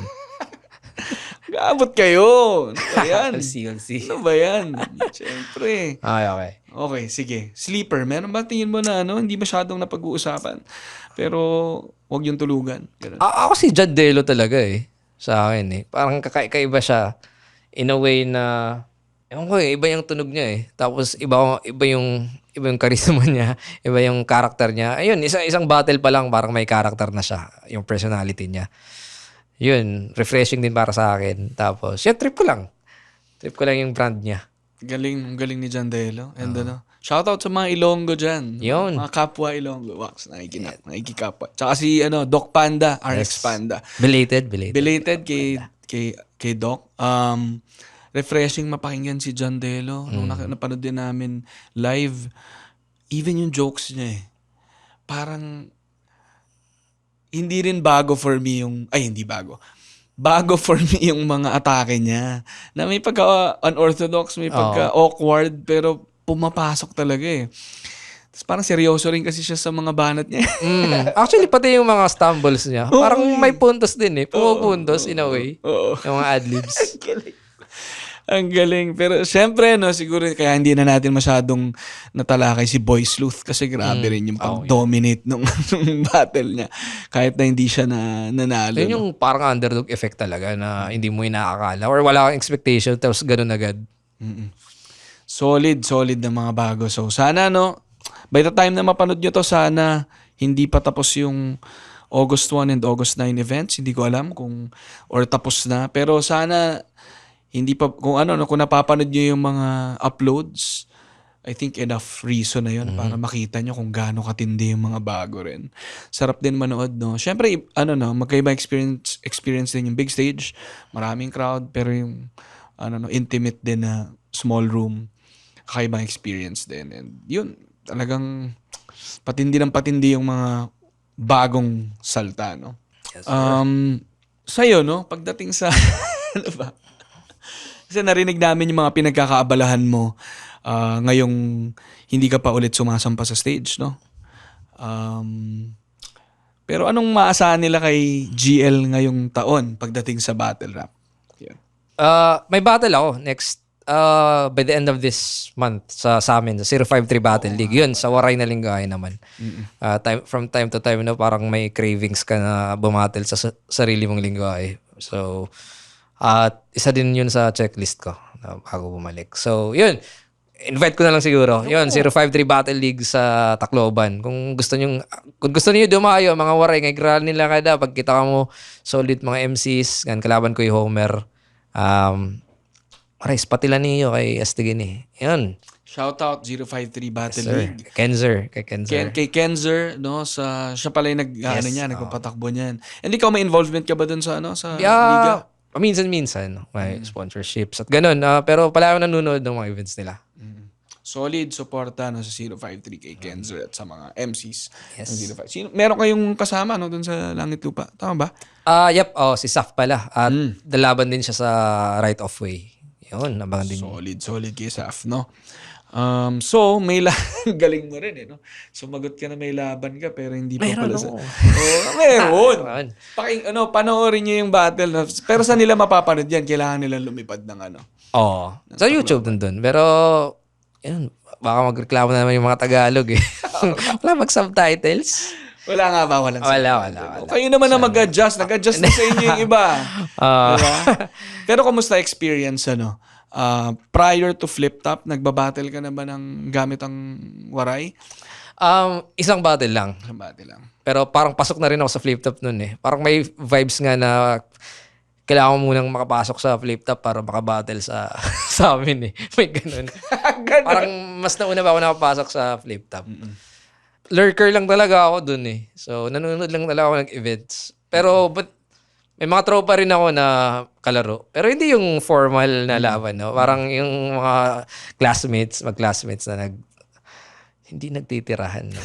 Mag-abot kayo. Ano ba yan? We'll see. Ano ba yan? Siyempre. Okay. Okay, sige. Sleeper. Meron ba tingin mo na hindi masyadong napag-uusapan? Pero wag yung tulugan. Ganun. Ako si Jandelo talaga sa akin Parang kakaiba siya in a way na ewan ko iba yung tunog niya Tapos iba yung charisma niya, iba yung character niya. Ayun, isang battle pa lang parang may character na siya, yung personality niya. Yun, refreshing din para sa akin. Tapos, trip ko lang yung brand niya. Galing ni Jandelo. And shoutout sa mga Ilonggo dyan. Yun. Mga kapwa Ilonggo. Wax, nakikikapwa. Tsaka si Doc Panda, RX Panda. Belated. Belated kay Doc. Refreshing mapakinggan si Jandelo. Nung napanood din namin live, even yung jokes niya parang hindi rin bago for me hindi bago. bago for me yung mga atake niya. Na may pagka-unorthodox, may pagka-awkward, pero pumapasok talaga eh. Tapos parang seryoso rin kasi siya sa mga banat niya. Actually, pati yung mga stumbles niya, parang may puntos din eh. Pumupuntos in a way. Oo. Yung mga adlibs. Ang galing. Pero syempre, no, siguro kaya hindi na natin masyadong natalakay si Boy Sleuth kasi grabe rin yung pag-dominate nung battle niya. Kahit na hindi siya nanalo. Yun yung parang underdog effect talaga na hindi mo inaakala or wala kang expectation tapos ganun agad. Solid na mga bago. So sana, no, by the time na mapanood nyo to, sana hindi pa tapos yung August 1 and August 9 events. Hindi ko alam kung or tapos na. Pero sana hindi pa, kung napapanood nyo yung mga uploads, I think enough reason na yun para makita nyo kung gaano katindi yung mga bago rin. Sarap din manood, no? Siyempre, magkaiba experience din yung big stage, maraming crowd, pero yung, intimate din na small room, kakaibang experience din. And yun, talagang patindi yung mga bagong salta, no? Yes, Sa'yo, no? Pagdating sa, ano ba? Kasi narinig namin yung mga pinagkakaabalahan mo ngayong hindi ka pa ulit sumasampa sa stage, no? Pero anong maasahan nila kay GL ngayong taon pagdating sa battle rap? Yan. May battle ako next by the end of this month sa amin, sa 053 Battle League. Yun, sa Waray na Linggahay naman. From time to time, no, parang may cravings ka na bumatel sa sarili mong linggahay. So, at isa din yun sa checklist ko na bago bumalik. So, yun. Invite ko na lang siguro. Yun, 053 Battle League sa Tacloban. Kung gusto niyo dumayo, mga waray, ngayon nila kada. Pagkita ka mo, solid mga MCs. Yan, kalaban ko yung Homer. Waray, patila niyo kay Astigini. Yun. Shoutout 053 Battle Sir. League. Kay Kenzer. Kay Kenzer, no, siya pala yung nagpapatakbo niyan. And ikaw, may involvement ka ba dun sa liga? Minsan-minsan, may sponsorships at ganun. Pero pala ako nanonood ng mga events nila. Solid suporta sa 053 kay Kenzer at sa mga MCs Yes. ng 05. Meron kayong kasama dun sa Langit Lupa? Tama ba? Yep, si Saf pala. At dalaban din siya sa Right of Way. Yun, abangan din. Solid kay Saf, no? So, may galing mo rin, no? Sumagot ka na may laban ka, pero hindi pa pala sa... Meron. Panoorin niyo yung battle. No? Pero saan nila mapapanood yan? Kailangan nilang lumipad ng Sa YouTube dun. Pero, yun, baka magreklamo na naman yung mga Tagalog eh. Wala mag-subtitles. Wala nga ba? Wala. Kayo naman na mag-adjust. Nag-adjust na sa inyo yung iba. Diba? Pero kumusta experience, prior to Flip Top, nagbabattle ka na ba ng gamit ang waray? Isang battle lang. Pero parang pasok na rin ako sa Flip Top nun eh. Parang may vibes nga na kailangan mo munang makapasok sa Flip Top para makabattle sa amin eh. May ganun. Parang mas nauna ba ako nakapasok sa Flip Top. Lurker lang talaga ako dun eh. So, nanonood lang talaga ako ng events. Pero, may mga tropa rin ako na kalaro. Pero hindi yung formal na laban, no? Parang yung mga mag-classmates na hindi nagtitirahan. No?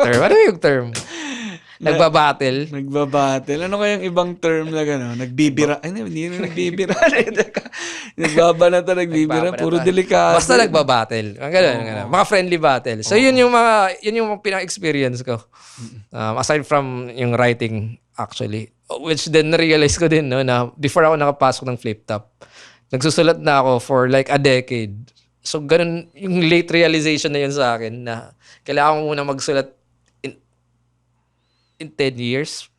Ano yung term? Nagbabattle. Ano kayang ibang term na gano'n? Nagbibira. Ay, hindi na nagbibira. Nagbabanata, nagbibira. Puro delikado. Basta nagbabattle. Ganun. Mga friendly battle. So, yun yung pinaka-experience ko. Aside from yung writing, actually. Which then, na-realize ko din, no, na before ako nakapasok ng Flip Top, nagsusulat na ako for like a decade. So, ganun, yung late realization na yun sa akin na kailangan ko muna magsulat in 10 years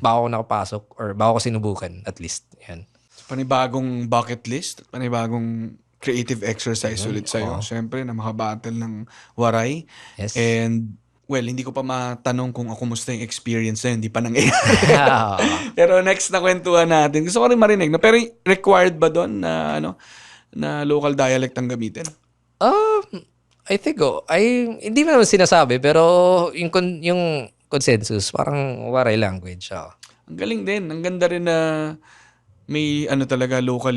bago ako nakapasok or bago ko sinubukan, at least. Yan. Panibagong bucket list, panibagong creative exercise ulit sa'yo. Siyempre, na makabattle ng waray. Yes. And, well, hindi ko pa matanong kung kumusta yung experience na yun. Hindi pa nangyayari. Pero next na kwentuhan natin. Gusto ko rin marinig. No? Pero required ba doon na, na local dialect ang gamitin? I think, hindi mo naman sinasabi, pero yung consensus, parang waray language. Ang galing din. Ang ganda rin na may talaga local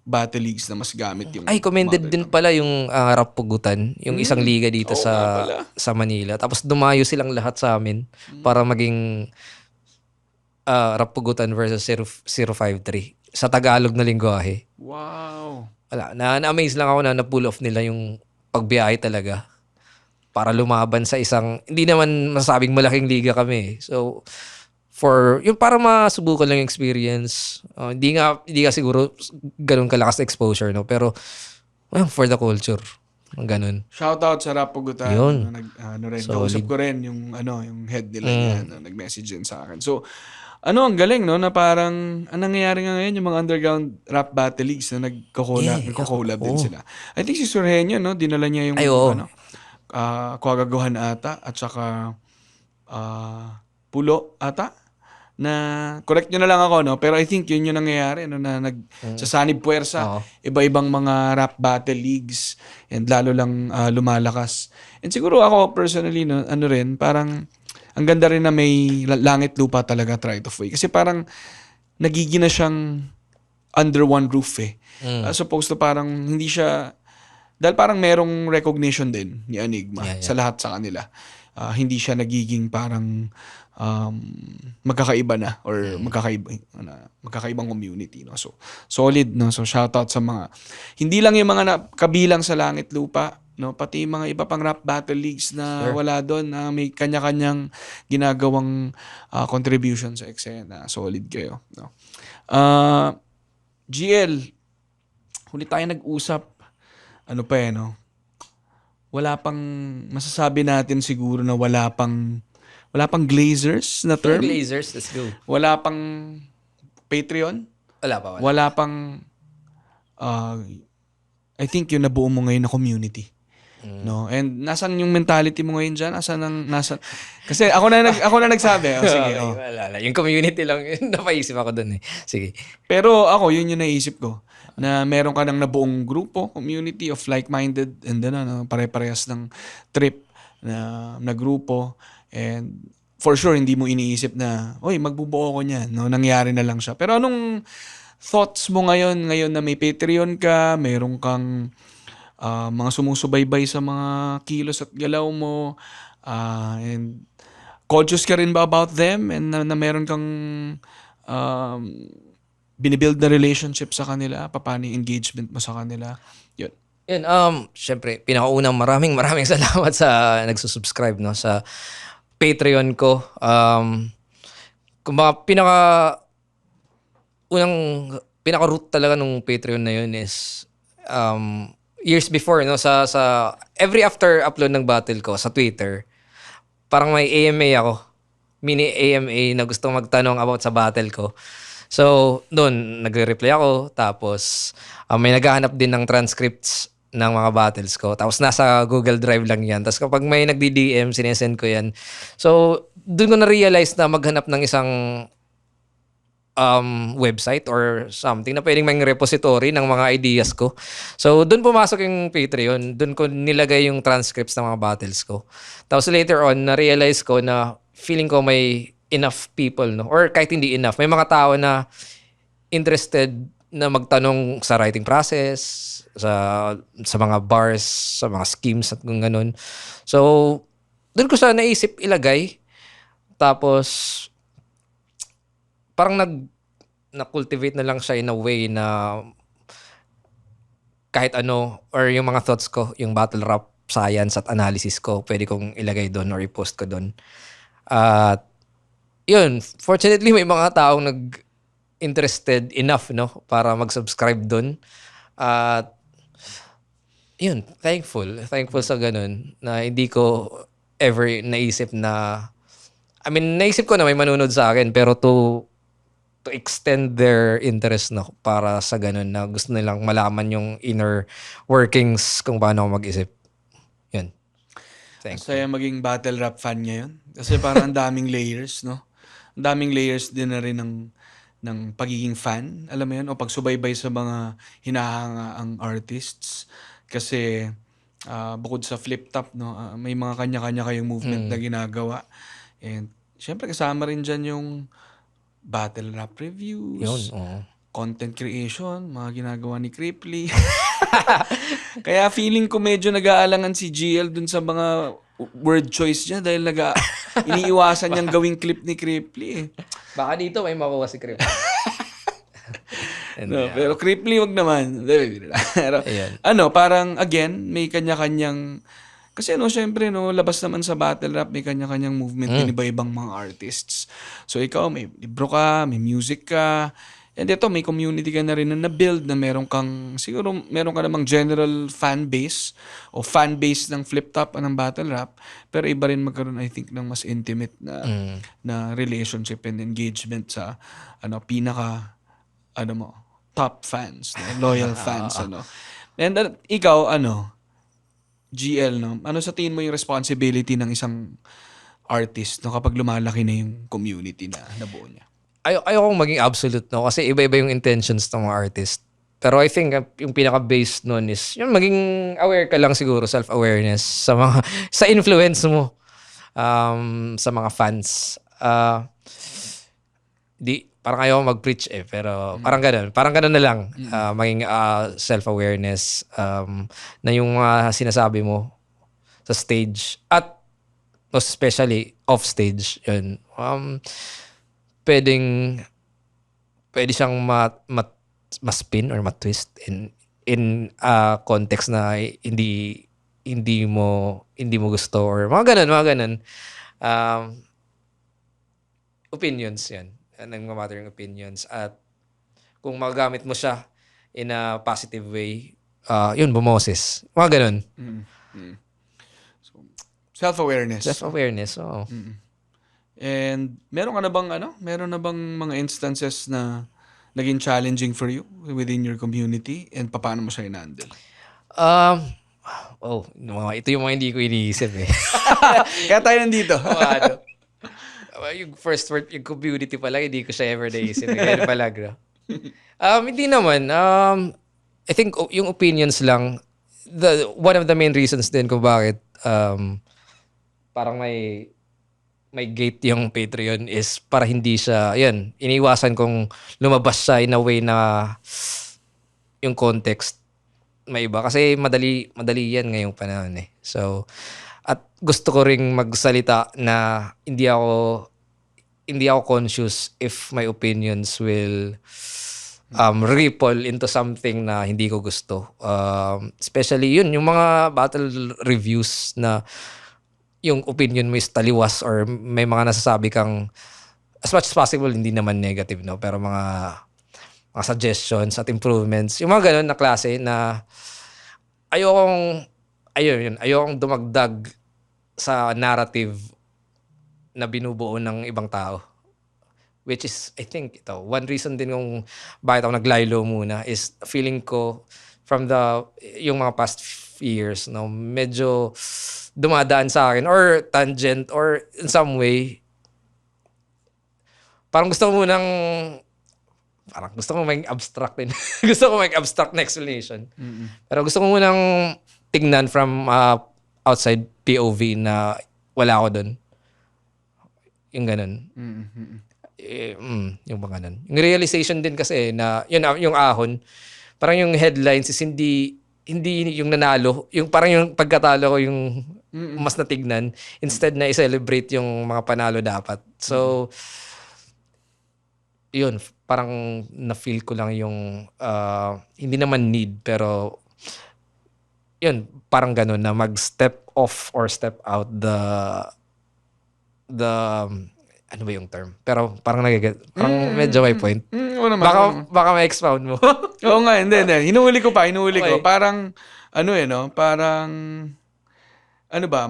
battle leagues na mas gamit yung... Ay, commended din pala yung Rap Pugutan, yung isang liga dito sa Manila. Tapos dumayo silang lahat sa amin para maging Rapugutan versus 053 sa Tagalog na lingwahe. Wow. Wala, na-amaze lang ako na na-pull off nila yung pagbiyahe talaga para lumaban sa isang, hindi naman masasabing malaking liga kami. So, yung para masubukan lang yung experience. Hindi nga siguro ganun kalakas na exposure, no? Pero, for the culture. Ganun. Shoutout sa Rapugutan. Yun. Rin. Solid. Kausap ko rin yung head nila yan. Nag-message din sa akin. So, ang galing, no? Na parang, ang nangyayari nga ngayon, yung mga underground rap battle leagues na nagko-collab din sila. I think si Surhenyo, no? Dinala niya yung, Kuwagaguhan ata, at saka, Pulo ata, na, correct nyo na lang ako, no? Pero I think yun yung nangyayari, no? Na sa Sanib Puwersa, iba-ibang mga rap battle leagues, and lalo lang lumalakas. And siguro ako, personally, no? Parang, ang ganda rin na may langit lupa talaga Try to Way. Kasi parang nagiging na siyang under one roof eh. As opposed to parang hindi siya, dahil parang merong recognition din ni Enigma sa lahat sa kanila. Hindi siya nagiging parang magkakaiba na or magkakaibang community. No? So, solid. No? So, shoutout sa mga, hindi lang yung mga kabilang sa langit lupa, no, pati mga iba pang rap battle leagues na wala doon, na may kanya-kanyang ginagawang contribution sa eksena. Solid kayo, no. GL, huli tayo nag-usap, no. Wala pang masasabi natin siguro na wala pang Glazers na term. Glazers, let's go. Wala pang Patreon. Wala. Wala pang I think yung nabuo mo ngayon na community. No, and nasan yung mentality mo ngayon diyan? Nasan? Kasi ako na nagsabi. Sige. Wala. Yung community lang, napaisip ako doon eh. Sige. Pero ako, yun yung naisip ko. Na meron ka ng nabuong grupo, community of like-minded, and then pare-parehas ng trip na grupo. And for sure, hindi mo iniisip na, oy, magbubuo ko niyan. No, nangyari na lang siya. Pero anong thoughts mo ngayon na may Patreon ka, meron kang mga sumusubaybay sa mga kilos at galaw mo, and conscious ka rin ba about them, and na meron kang binibuild na relationship sa kanila, paano yung engagement mo sa kanila? Yun. Syempre, pinakaunang maraming salamat sa nagsusubscribe, no, sa Patreon ko. Kung baka pinaka-root talaga nung Patreon na yun is years before, no, sa every after upload ng battle ko sa Twitter, parang may AMA ako. Mini AMA na gusto magtanong about sa battle ko. So, doon nagre-reply ako, tapos may naghahanap din ng transcripts ng mga battles ko. Tapos nasa Google Drive lang yan. Tapos kapag may nagdi-DM, sinesend ko yan. So, doon ko na-realize na maghanap ng isang website or something na pwedeng may repository ng mga ideas ko. So, doon pumasok yung Patreon. Doon ko nilagay yung transcripts ng mga battles ko. Tapos later on, na-realize ko na feeling ko may enough people, no? Or kahit hindi enough, may mga tao na interested na magtanong sa writing process, sa mga bars, sa mga schemes at kung ganun. So, doon ko siya naisip ilagay. Tapos, parang na-cultivate na lang siya in a way na kahit ano, or yung mga thoughts ko, yung battle rap science at analysis ko, pwede kong ilagay doon or i-post ko doon. At yun, fortunately may mga taong nag-interested enough, no, para mag-subscribe doon. At yun, thankful sa ganun na hindi ko ever naisip na, naisip ko na may manunod sa akin, pero to extend their interest, no, para sa ganun na gusto nilang malaman yung inner workings kung paano ako mag-isip. Yun. Thanks. Saya maging battle rap fan ngayon. Kasi parang ang daming layers, no? Ang daming layers din na rin ng pagiging fan. Alam mo yun? O pagsubaybay sa mga hinahanga ang artists. Kasi bukod sa flip top, no, may mga kanya-kanya kayong movement na ginagawa. And syempre kasama rin dyan yung battle rap reviews, Yun, content creation, mga ginagawa ni Cripply. Kaya feeling ko medyo nag-aalangan si GL dun sa mga word choice niya dahil iniiwasan niyang gawing clip ni Cripply eh. Baka dito may makuha si Crip. No, pero Cripply wag naman. Pero, Ayan. parang again, may kanya-kanyang kasi syempre labas naman sa battle rap, may kanya-kanyang movement din iba-ibang mga artists. So ikaw, may libro ka, may music ka, and ito, may community ka na rin na na-build na meron ka namang general fan base o fan base ng flip top ng battle rap, pero iba rin magkaroon, I think, ng mas intimate na relationship and engagement sa pinaka top fans, loyal fans And ikaw GL ano sa tingin mo yung responsibility ng isang artist kapag lumalaki na yung community na nabuo niya? Ayokong maging absolute kasi iba-iba yung intentions ng mga artist. Pero I think yung pinaka-base nun is yung maging aware ka lang siguro, self-awareness sa influence mo sa mga fans. Parang ayaw mag-preach pero parang ganun na lang. Maging self-awareness na yung mga sinasabi mo sa stage at most especially off stage yun. Pwede siyang ma-spin or ma-twist in context na hindi mo gusto or mga ganun. Opinions yan. Nagmamatter yung opinions at kung magagamit mo siya in a positive way, yun, bumoses. Mga ganun. So, self-awareness. Self-awareness, oo. And meron na bang mga instances na naging challenging for you within your community and paano mo siya i-handle? Ito yung mga hindi ko iniisip eh. Kaya tayo nandito. Yung first word, yung community pala, hindi ko siya ever naisip. Ganun pala, hindi naman. I think yung opinions lang, one of the main reasons din kung bakit parang may gate yung Patreon is para hindi siya, iniiwasan kong lumabas siya in a way na yung context may iba. Kasi madali yan ngayong panahon eh. So, at gusto ko ring magsalita na hindi ako conscious if my opinions will ripple into something na hindi ko gusto. Especially yung mga battle reviews na yung opinion mo is taliwas or may mga nasasabi kang as much as possible hindi naman negative pero mga suggestions at improvements. Yung mga ganun na klase na ayokong dumagdag sa narrative na binubuo ng ibang tao. Which is, I think, one reason din kung bakit ako naglaylo muna is feeling ko from yung mga past years, medyo dumadaan sa akin or tangent or in some way, gusto ko maging abstract din. Gusto ko maging abstract na explanation. Pero gusto ko munang tignan from outside POV na wala ako dun. Yung ganun. Yung mga ganun. Yung realization din kasi na yung ahon, parang yung headlines is hindi yung nanalo. Yung parang yung pagkatalo ko yung mas natignan instead na i-celebrate yung mga panalo dapat. So, yun, parang na-feel ko lang yung hindi naman need pero yun, parang ganun na mag-step off or step out the ano ba yung term? Pero parang parang medyo may point. Baka ma-expound mo. Oo nga, hindi. Hinuhuli ko. Okay. Parang,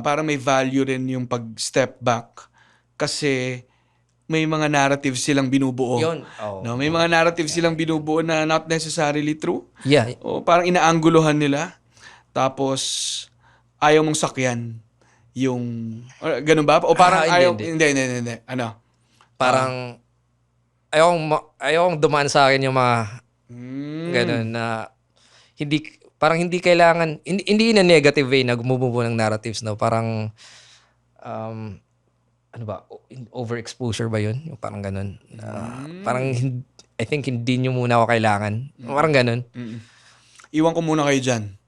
parang may value rin yung pag-step back. Kasi, may mga narratives silang binubuo. Yun. May mga narratives silang binubuo na not necessarily true. Yeah. O parang inaangguluhan nila. Tapos, ayaw mong sakyan yung ganun ba? O parang hindi. Ano? Parang ayokong dumaan sa akin yung mga ganun na hindi kailangan hindi in a negative way na gumubuo ng narratives parang ano ba, overexposure ba yun? Yung parang ganun. Parang I think hindi nyo muna ako kailangan. Parang ganun. Iwan ko muna kayo dyan.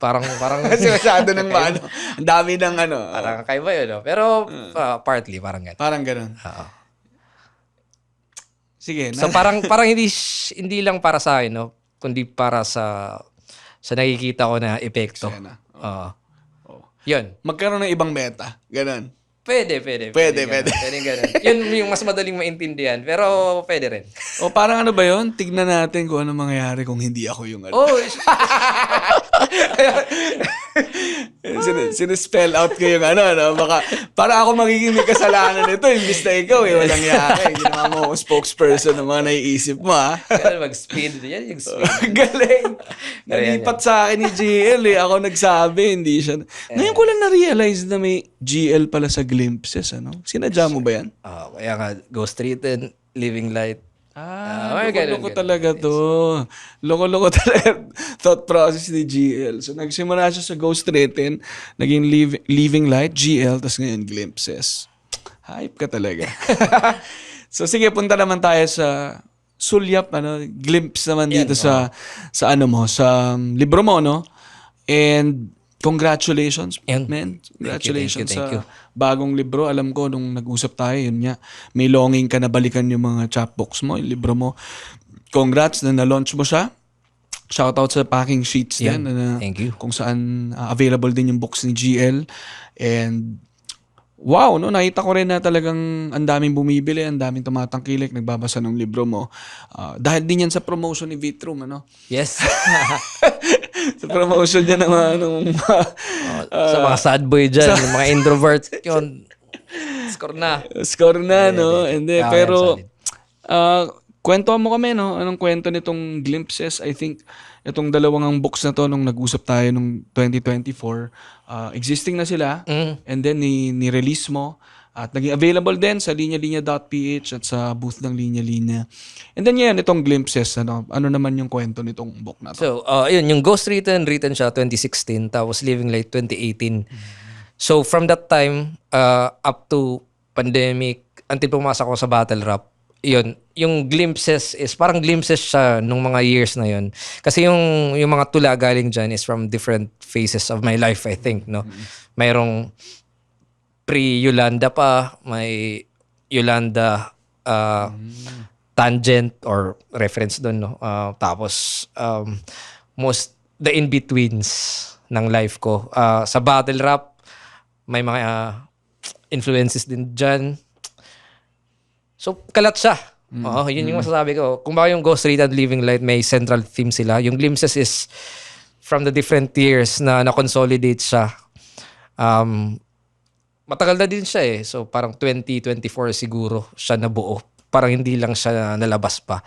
Parang, Kasi masyado ng ano, ang dami ng ano. parang kakaiba yun, no? Pero, partly, parang gano'n. Parang ganun. Oo. Sige. So parang hindi lang para sa akin, no, kundi para sa nakikita ko na epekto. Eksena. Oo. 'Yun. Magkaroon ng ibang meta. Ganun. Pwede. Pwede. Pwede ganun. Yun yung mas madaling maintindihan, pero pwede rin. O parang ano ba yun? Tignan natin kung ano mangyayari kung hindi ako yung ano. Oh, Sinispell out ko yung ano, no? Baka, para ako magiging may kasalanan nito, imbis na ikaw, walang yaka. Hindi naman mo akong spokesperson ng mga naiisip mo, ha? ganun mag-speed. Yan yung speed. Galing. Nalipat sa akin ni GL, eh. Ako nagsabi, hindi siya. Ngayon ko lang na-realize na may GL pala sa glimpses, ano? Sinadya mo ba yan? Kaya nga, Ghost Written, Living Light. Loko-loko talaga to. Loko-loko talaga thought process ni GL. So, nagsimula siya sa Ghost Written, naging Living Light, GL, tapos ngayon Glimpses. Hype ka talaga. So, sige, punta naman tayo sa sulyap, glimpse naman dito sa ano mo, sa libro mo, no? And congratulations, Yan. man. Congratulations Thank you. sa bagong libro. Alam ko, nung nag-usap tayo, yun nga, may longing ka na balikan yung mga chapbooks mo, yung libro mo. Congrats na na-launch mo siya. Shoutout sa packing sheets din. Thank you. Kung saan available din yung books ni GL. And wow, no, nakita ko rin na talagang ang daming bumibili, ang daming tumatangkilik, nagbabasa ng libro mo. Dahil din yan sa promotion ni Vitrum, ano? Yes. Sa promotion niya ng Sa mga sad boy dyan, yung mga introverts, yun, score na. score na, no? Hindi, pero solid. kwento mo kami, no? Anong kwento nitong Glimpses? I think itong dalawang books na to nung nag-usap tayo nung 2024, existing na sila, and then ni-release mo at naging available din sa linyalinya.ph at sa booth ng Linya Linya. And then yan, itong Glimpses, ano naman yung kwento nitong book na to? So, yun, yung Ghost Written siya 2016, tapos Living Light 2018. So, from that time, up to pandemic, until pumasok ako sa Battle Rap, yun, yung glimpses is, parang glimpses siya nung mga years na yun. Kasi yung mga tula galing dyan is from different phases of my life, I think, no? Mayroong pre-Yolanda pa, may Yolanda tangent or reference doon, no? Tapos the in-betweens ng life ko. Sa Battle Rap, may mga influences din dyan. So, kalat siya. Oo, yun yung masasabi ko. Kung baka yung Ghost Written at Living Light, may central theme sila. Yung Glimpses is from the different years na na-consolidate siya. Matagal na din siya eh. So, parang 2024 siguro siya nabuo. Parang hindi lang siya nalabas pa.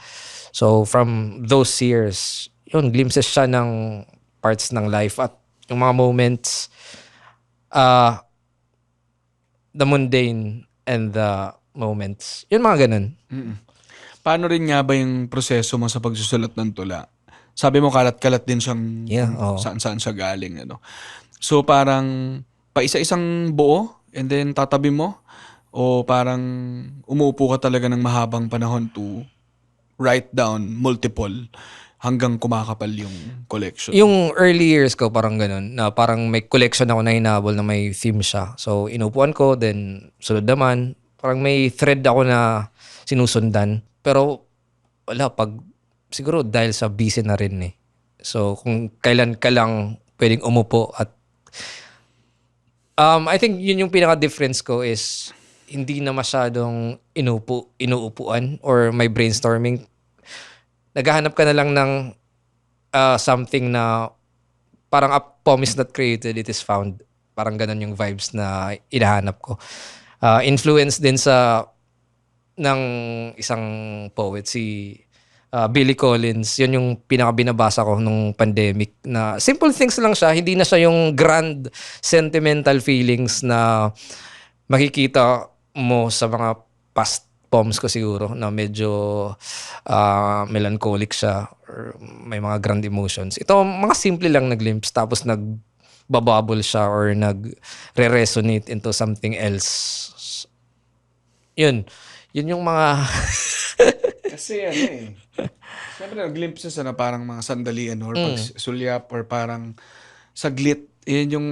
So, from those years, yun, glimpses siya ng parts ng life at yung mga moments, the mundane and the moments. Yun, mga ganun. Paano rin nga ba yung proseso mo sa pagsusulat ng tula? Sabi mo kalat-kalat din siyang oo. saan-saan siya galing. Ano? So parang paisa-isang buo and then tatabi mo? O parang umuupo ka talaga ng mahabang panahon to write down multiple hanggang kumakapal yung collection? Yung early years ko, parang ganun, na parang may collection ako na hinabol na may theme siya. So, inupuan ko, then sunod naman, parang may thread ako na sinusundan. Pero, wala, siguro dahil sa busy na rin eh. So, kung kailan ka lang pwedeng umupo at I think yun yung pinaka-difference ko is hindi na masyadong inuupuan or may brainstorming. Naghahanap ka na lang ng something na parang a poem is not created, it is found. Parang ganun yung vibes na inahanap ko. Influence din ng isang poet, si Billy Collins. Yun yung pinaka-binabasa ko nung pandemic. Na simple things lang siya. Hindi na siya yung grand sentimental feelings na makikita mo sa mga past poems ko siguro na medyo melancholic siya or may mga grand emotions. Ito, mga simple lang na glimpse tapos nagbabubble siya or nagre-resonate into something else. Yun yung mga Kasi siyempre glimpses na parang mga sandalian or pagsulyap or parang saglit. Yan yung,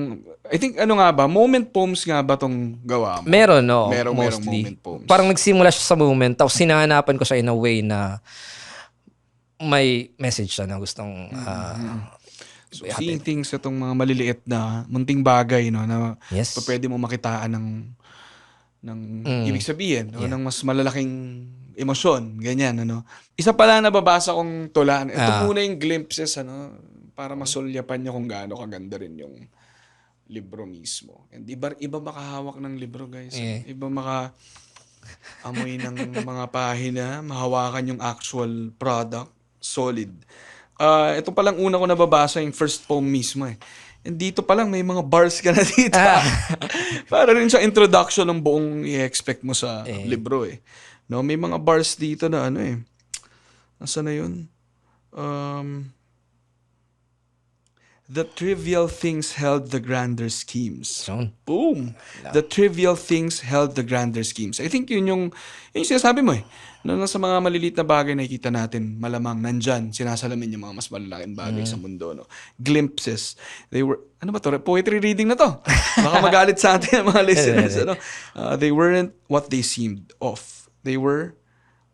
I think ano nga ba, moment poems nga ba tong gawa mo? Meron, no? Merong mostly. moment poems. Parang nagsimula siya sa moment, tapos sinahanapan ko siya in a way na may message siya na gustong So, seeing things itong mga maliliit na munting bagay, no, na Yes. pwede mo makitaan ng ibig sabihin, no, ng mas malalaking emosyon, ganyan, ano. Isa pala nababasa kong tula. Ito muna yung glimpses, ano, para masulyapan niyo kung gaano kaganda rin yung libro mismo. And iba makahawak ng libro, guys. Iba amoy ng mga pahina, mahawakan yung actual product, solid. Ito palang una ko nababasa yung first poem mismo eh. And dito palang may mga bars ka na dito. Para rin sa introduction ng buong i-expect mo sa libro eh. No, may mga bars dito na ano eh. Nasaan na yun? The trivial things held the grander schemes. Boom! The trivial things held the grander schemes. I think yun yung sinasabi mo eh. No, sa mga maliliit na bagay nakikita natin, malamang nandyan, sinasalamin yung mga mas malalaking bagay sa mundo. No? Glimpses. They were, ano ba to? Poetry reading na to. Baka magalit sa atin ang mga listeners. Ano? They weren't what they seemed of. They were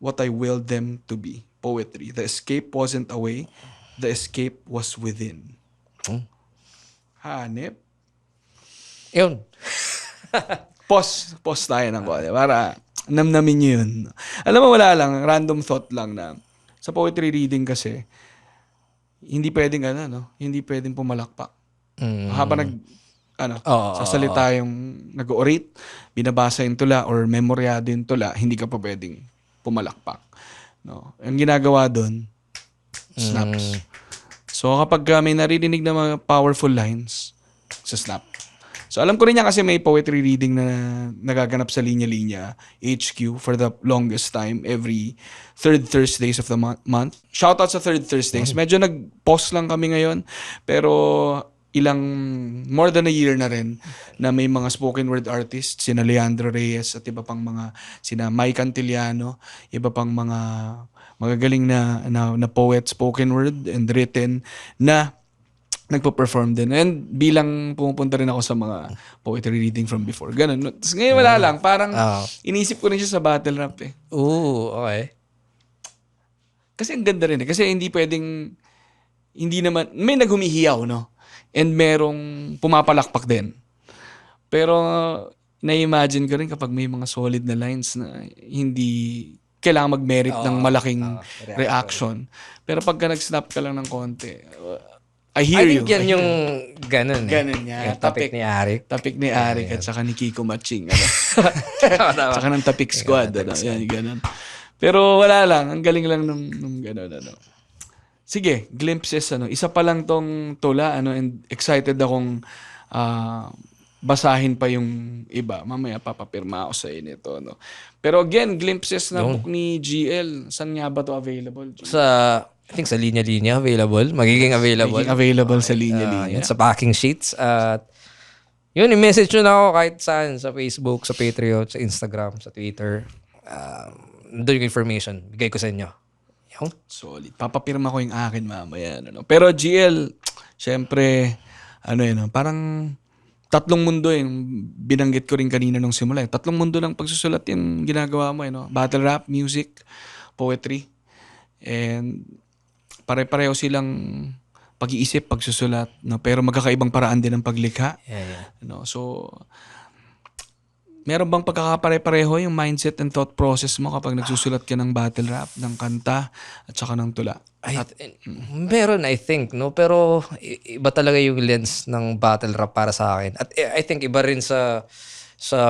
what I willed them to be. Poetry. The escape wasn't away. The escape was within. Hanep. Yun. Pause tayo ng konti para namnamin nyo yun. Alam mo, wala lang, random thought lang na sa poetry reading kasi, hindi pwedeng hindi pwedeng pumalakpak. Habang sasalita yung nag-orate, binabasa yung tula or memoryado yung tula, hindi ka pa pwedeng pumalakpak. No? Ang ginagawa doon, snaps. So kapag may naririnig na mga powerful lines, sa snap. So alam ko rin yan kasi may poetry reading na nagaganap sa Linya Linya HQ for the longest time every third Thursdays of the month. Shoutout sa third Thursdays. Medyo nag-pause lang kami ngayon pero more than a year na rin na may mga spoken word artists, sina Leandro Reyes at iba pang mga, sina Mike Cantillano, iba pang mga magagaling na poet, spoken word and written na nagpo-perform din. And bilang pumupunta rin ako sa mga poetry reading from before. Ganun. Tapos ngayon wala lang. Parang inisip ko rin siya sa battle rap eh. Ooh, okay. Kasi ang ganda rin eh. Kasi hindi pwedeng, hindi naman, may naghumihiyaw, no? And merong pumapalakpak din. Pero na-imagine ko rin kapag may mga solid na lines na hindi kailangan mag-merit ng malaking reaction. Pero pagka nag-snap ka lang ng konti, I hear you. I think yan yung ganun eh. Ganun yan. Yung topic ni Arik. Topic ni Arik at saka ni Kiko Matching. Saka ng Topic Squad. Yan, ganun. Pero wala lang. Ang galing lang nung ganun. Sige, glimpses. Isa pa lang tong tula. And excited akong basahin pa yung iba. Mamaya papapirma ako sa inyo. Pero again, glimpses na book ni GL. Saan nga ba to available? I think sa Linya Linya available. Magiging available. Sa Linya Linya. Yun, sa packing sheets. At yun, i-message nyo na ako kahit saan. Sa Facebook, sa Patreon, sa Instagram, sa Twitter. Doon yung information. Bigay ko sa inyo. Yung? Solid. Papapirma ko yung akin mamaya. Pero GL, syempre, parang tatlong mundo yung binanggit ko rin kanina nung simula. Tatlong mundo ng pagsusulat yung ginagawa mo. Battle rap, music, poetry. And pare-pareho silang pag-iisip, pagsusulat, pero magkakaibang paraan din ng paglikha. So, meron bang pagkakapare-pareho yung mindset and thought process mo kapag nagsusulat ka ng battle rap, ng kanta, at saka ng tula? Meron, I think, no? Pero iba talaga yung lens ng battle rap para sa akin. At I think iba rin sa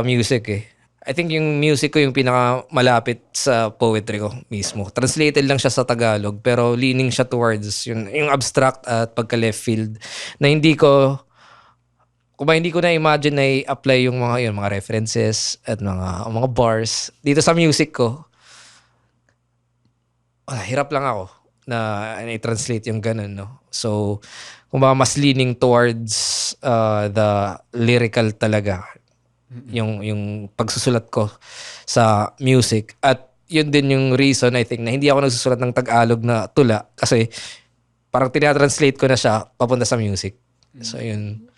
music eh. I think yung music ko yung pinakamalapit sa poetry ko mismo. Translated lang siya sa Tagalog pero leaning siya towards yung abstract at pagka-left field na hindi ko na-imagine na i-apply yung mga references at mga bars dito sa music ko. Hirap lang ako na i-translate yung ganun, no? So, kung ba mas leaning towards the lyrical talaga yung pagsusulat ko sa music. At yun din yung reason I think na hindi ako nagsusulat ng Tagalog na tula kasi parang tinatranslate ko na siya papunta sa music. So yun,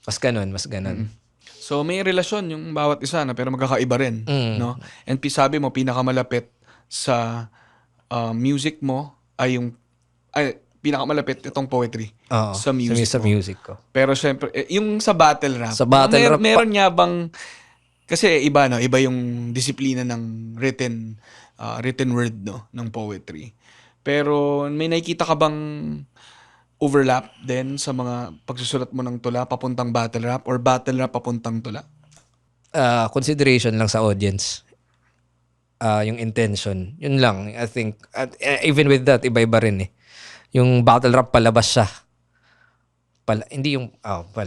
mas ganun. So may relasyon yung bawat isa na pero magkakaiba rin, no? And sabi mo pinakamalapit sa music mo ay pinakamalapit itong poetry Oo, sa music sa mo. music ko. Pero syempre yung sa battle rap. Sa battle rap meron niya bang kasi iba no, iba yung disiplina ng written word no ng poetry. Pero may nakikita ka bang overlap din sa mga pagsusulat mo ng tula papuntang battle rap or battle rap papuntang tula? Consideration lang sa audience. Yung intention. Yun lang. I think, even with that, iba-iba rin eh. Yung battle rap, palabas siya. Hindi yung,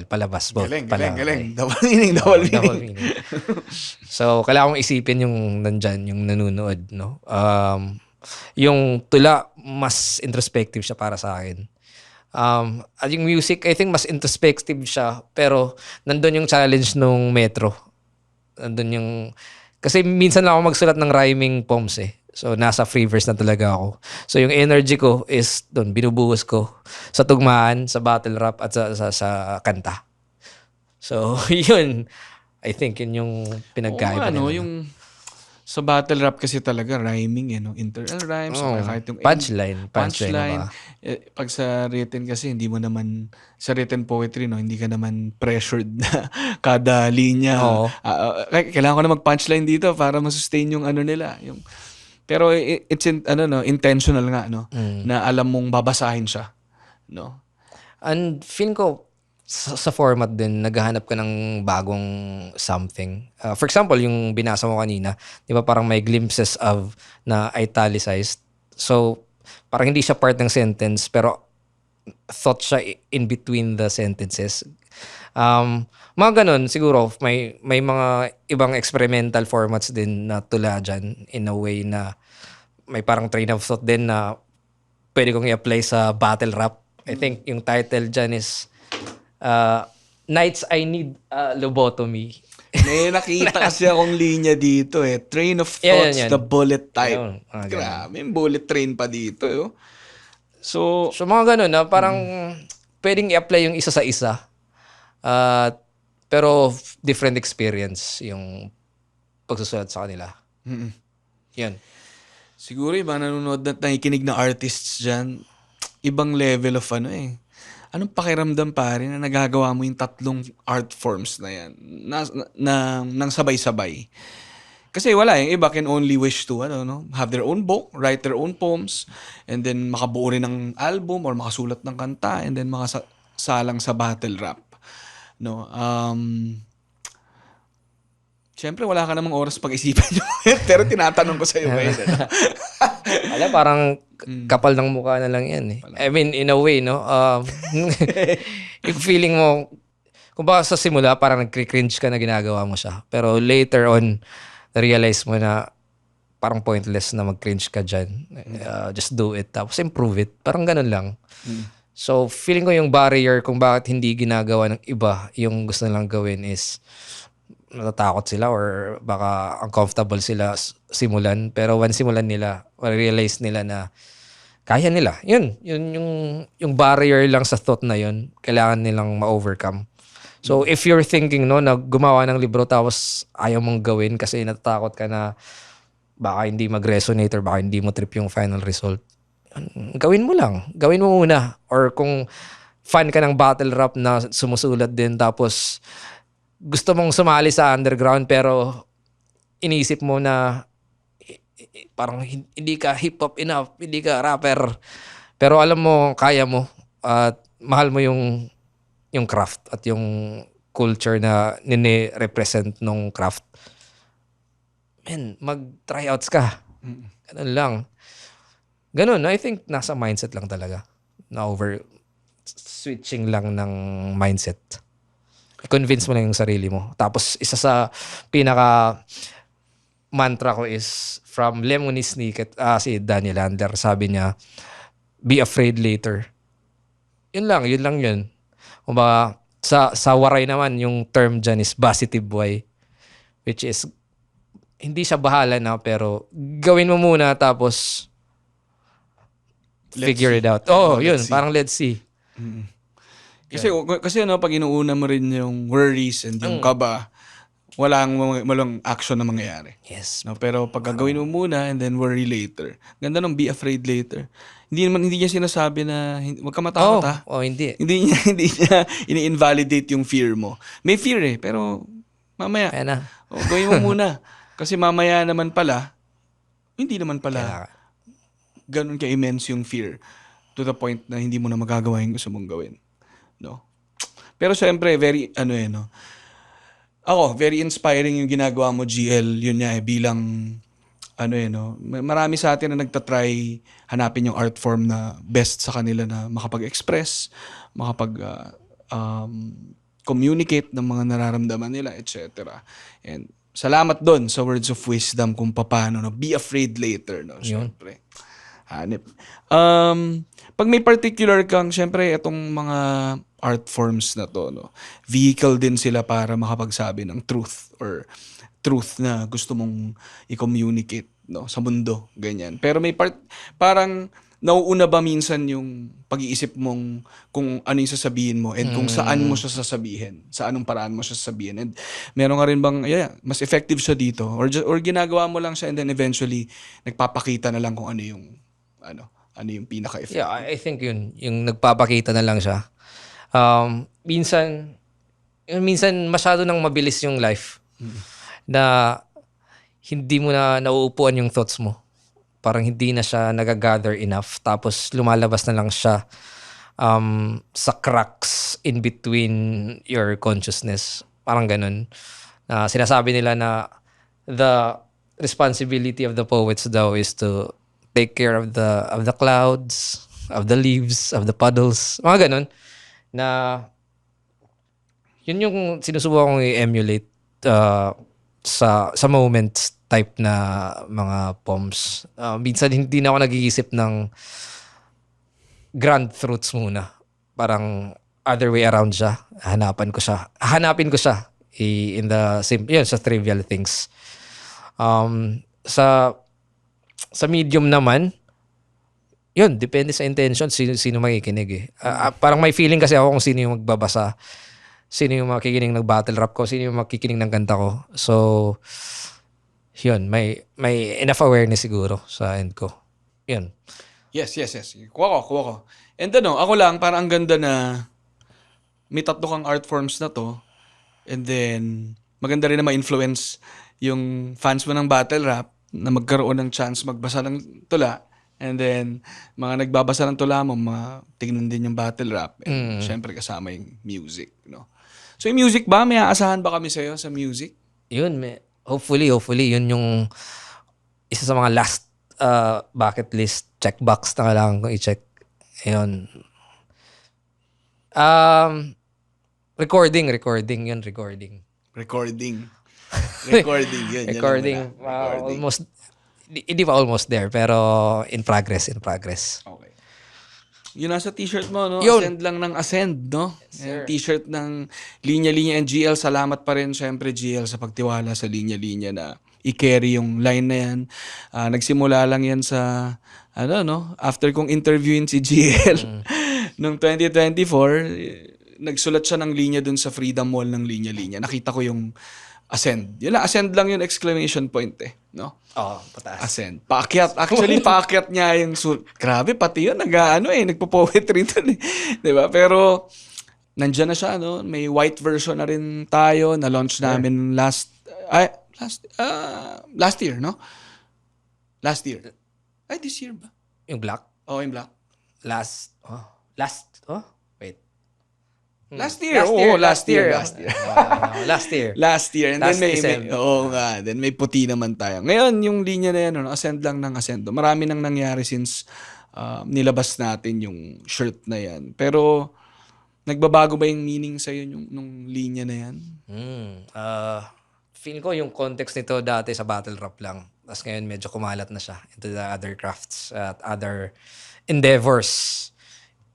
palabas. Galing. Okay. Double meaning. Double meaning. So, kailangan kong isipin yung nandyan, yung nanonood, no? Yung tula, mas introspective siya para sa akin. At yung music, I think mas introspective siya, pero nandun yung challenge nung Metro. Nandun yung, kasi minsan lang ako magsulat ng rhyming poems eh. So, nasa free verse na talaga ako. So, yung energy ko is doon, binubuhos ko sa tugmaan, sa battle rap, at sa kanta. So, yun. I think yun yung pinagkaiba nila. Yung sa battle rap kasi talaga rhyming no? Internal rhymes kahit yung punchline punchline. Pag sa written kasi hindi mo naman sa written poetry no, hindi ka naman pressured na kada linya. Kailangan ko na mag-punchline dito para ma-sustain yung nila, yung pero it's intentional nga no na alam mong babasahin siya no. And feeling ko sa format din, naghahanap ka ng bagong something. For example, yung binasa mo kanina, di ba parang may glimpses of na italicized. So, parang hindi siya part ng sentence, pero thought siya in between the sentences. Mga ganun, siguro, may mga ibang experimental formats din na tula dyan in a way na may parang train of thought din na pwede kong i-apply sa battle rap. I think yung title dyan is Nights I Need Lobotomy. May nakita kasi akong linya dito Train of thoughts, yan. the bullet type. Ayun, Grabe, yung bullet train pa dito. So mga ganun na parang pwedeng i-apply yung isa sa isa. Pero different experience yung pagsusulat sa kanila. Yan. siguro iba nanonood at nakikinig na artists dyan, ibang level of Anong pakiramdam pare na nagagawa mo yung tatlong art forms na yan nang sabay-sabay? Kasi wala, yung iba can only wish to have their own book, write their own poems, and then makabuo rin ng album or makasulat ng kanta, and then makasalang sa battle rap. No, Siyempre, wala ka namang oras pag-isipan nyo. Pero tinatanong ko sa'yo ngayon. Alam, parang kapal ng mukha na lang yan eh. I mean, in a way, no? Yung feeling mo, kung baka sa simula, parang nag-cringe ka na ginagawa mo siya. Pero later on, na-realize mo na parang pointless na mag-cringe ka dyan. Just do it. Tapos improve it. Parang ganun lang. So, feeling ko yung barrier kung bakit hindi ginagawa ng iba, yung gusto nilang gawin is natatakot sila or baka uncomfortable sila simulan. Pero once simulan nila, realize nila na kaya nila. Yun yung barrier lang sa thought na yun, kailangan nilang ma-overcome. So if you're thinking na gumawa ng libro tapos ayaw mong gawin kasi natatakot ka na baka hindi mag-resonate or baka hindi mo trip yung final result, gawin mo lang. Gawin mo muna. Or kung fan ka ng battle rap na sumusulat din tapos gusto mong sumali sa underground pero iniisip mo na parang hindi ka hip-hop enough, hindi ka rapper. Pero alam mo, kaya mo at mahal mo yung craft at yung culture na nini-represent nung craft. Man, mag-tryouts ka. Ganun lang. Ganun, I think nasa mindset lang talaga. Na switching lang ng mindset. Convince mo lang yung sarili mo. Tapos, isa sa pinaka mantra ko is from Lemony Snicket, si Daniel Landler. Sabi niya, be afraid later. Yun lang. Kumbaga, sa waray naman, yung term dyan is positive way. Which is, hindi siya bahala na, pero gawin mo muna, tapos figure it out. Yun, parang let's see. Kasi ano, pag inuuna mo rin yung worries and yung kaba, walang action na mangyayari. Yes. No, pero pag gagawin mo muna and then worry later. Ganda nung be afraid later. Hindi niya sinasabi na wag ka matakot ha. Hindi. Hindi niya ini-invalidate yung fear mo. May fear pero mamaya. Kaya na. Gawin mo muna. Kasi mamaya naman pala, hindi naman pala Kailangan. ganun ka-immense yung fear to the point na hindi mo na magagawa yung gusto mong gawin. No? Pero syempre, very, no? Ako, very inspiring yung ginagawa mo, GL. Yun niya bilang, no? Marami sa atin na nagtatry hanapin yung art form na best sa kanila na makapag-express, communicate ng mga nararamdaman nila, etc. And salamat doon sa words of wisdom kung paano, no? Be afraid later, no? Syempre. Hanip. Pag may particular kang, syempre, itong mga art forms na to, no? Vehicle din sila para makapagsabi ng truth or truth na gusto mong i-communicate, no? Sa mundo, ganyan. Pero may parang nauuna ba minsan yung pag-iisip mong kung ano yung sasabihin mo and kung saan mo siya sasabihin, sa anong paraan mo siya sasabihin. And meron ka rin bang, mas effective siya dito or ginagawa mo lang siya and then eventually nagpapakita na lang kung ano yung pinaka-effective. Yeah, I think yun. Yung nagpapakita na lang siya. Minsan masyado nang mabilis yung life na hindi mo na nauupuan yung thoughts mo. Parang hindi na siya nagagather enough. Tapos lumalabas na lang siya sa cracks in between your consciousness. Parang ganun. Sinasabi nila na the responsibility of the poets daw is to take care of the clouds, of the leaves, of the puddles. Mga ganun. Na yun yung sinusubukan kong i-emulate sa moments type na mga poems. Minsan hindi na ako nag-iisip ng grand truths muna. Parang other way around siya. Hanapin ko siya in the same, yun, sa trivial things. Sa medium naman, yun, depende sa intention, sino makikinig eh. Parang may feeling kasi ako kung sino yung magbabasa, sino yung makikinig ng battle rap ko, sino yung makikinig ng kanta ko. So, yun, may enough awareness siguro sa end ko. Yun. Yes. Kuha ko. And ako lang, parang ang ganda na may tatlo kang art forms na to. And then, maganda rin na ma-influence yung fans mo ng battle rap na magkaroon ng chance magbasa ng tula. And then, mga nagbabasa ng tula mo, tignan din yung battle rap. And syempre kasama yung music, no? So yung music ba? May aasahan ba kami sa'yo sa music? Yun, hopefully, yun yung isa sa mga last bucket list checkbox na kailangan kong i-check. Ayun. Recording. Recording, yun. Recording. Almost. Hindi pa almost there, pero in progress. Okay. Yun nasa t-shirt mo, no? Yun. Ascend lang ng ascend, no? sir. T-shirt ng Linya-Linya and GL. Salamat pa rin, syempre, GL, sa pagtiwala sa Linya-Linya na i-carry yung line na yan. Nagsimula lang yan sa, after kong interviewin si GL noong 2024, nagsulat siya ng linya dun sa Freedom Mall ng Linya-Linya. Nakita ko yung ascend. Yun lang, ascend lang yung exclamation point no? Oo, pataas. Ascend. Paakyat. Actually, paakyat niya yung grabe, pati yun, nagpo-poetry dun eh. Diba? Pero, nandyan na siya, no? May white version na rin tayo, na-launch namin last year, no? Last year. Ay, this year ba? Yung black? Oo, yung black. Last wait. Last year. Last year. Last year. And Last then December. then may puti naman tayo. Ngayon, yung linya na yan, ascend lang ng ascend. Marami nang nangyari since nilabas natin yung shirt na yan. Pero, nagbabago ba yung meaning sa'yo nung linya na yan? Feel ko yung context nito dati sa battle rap lang. Tapos ngayon medyo kumalat na siya into the other crafts at other endeavors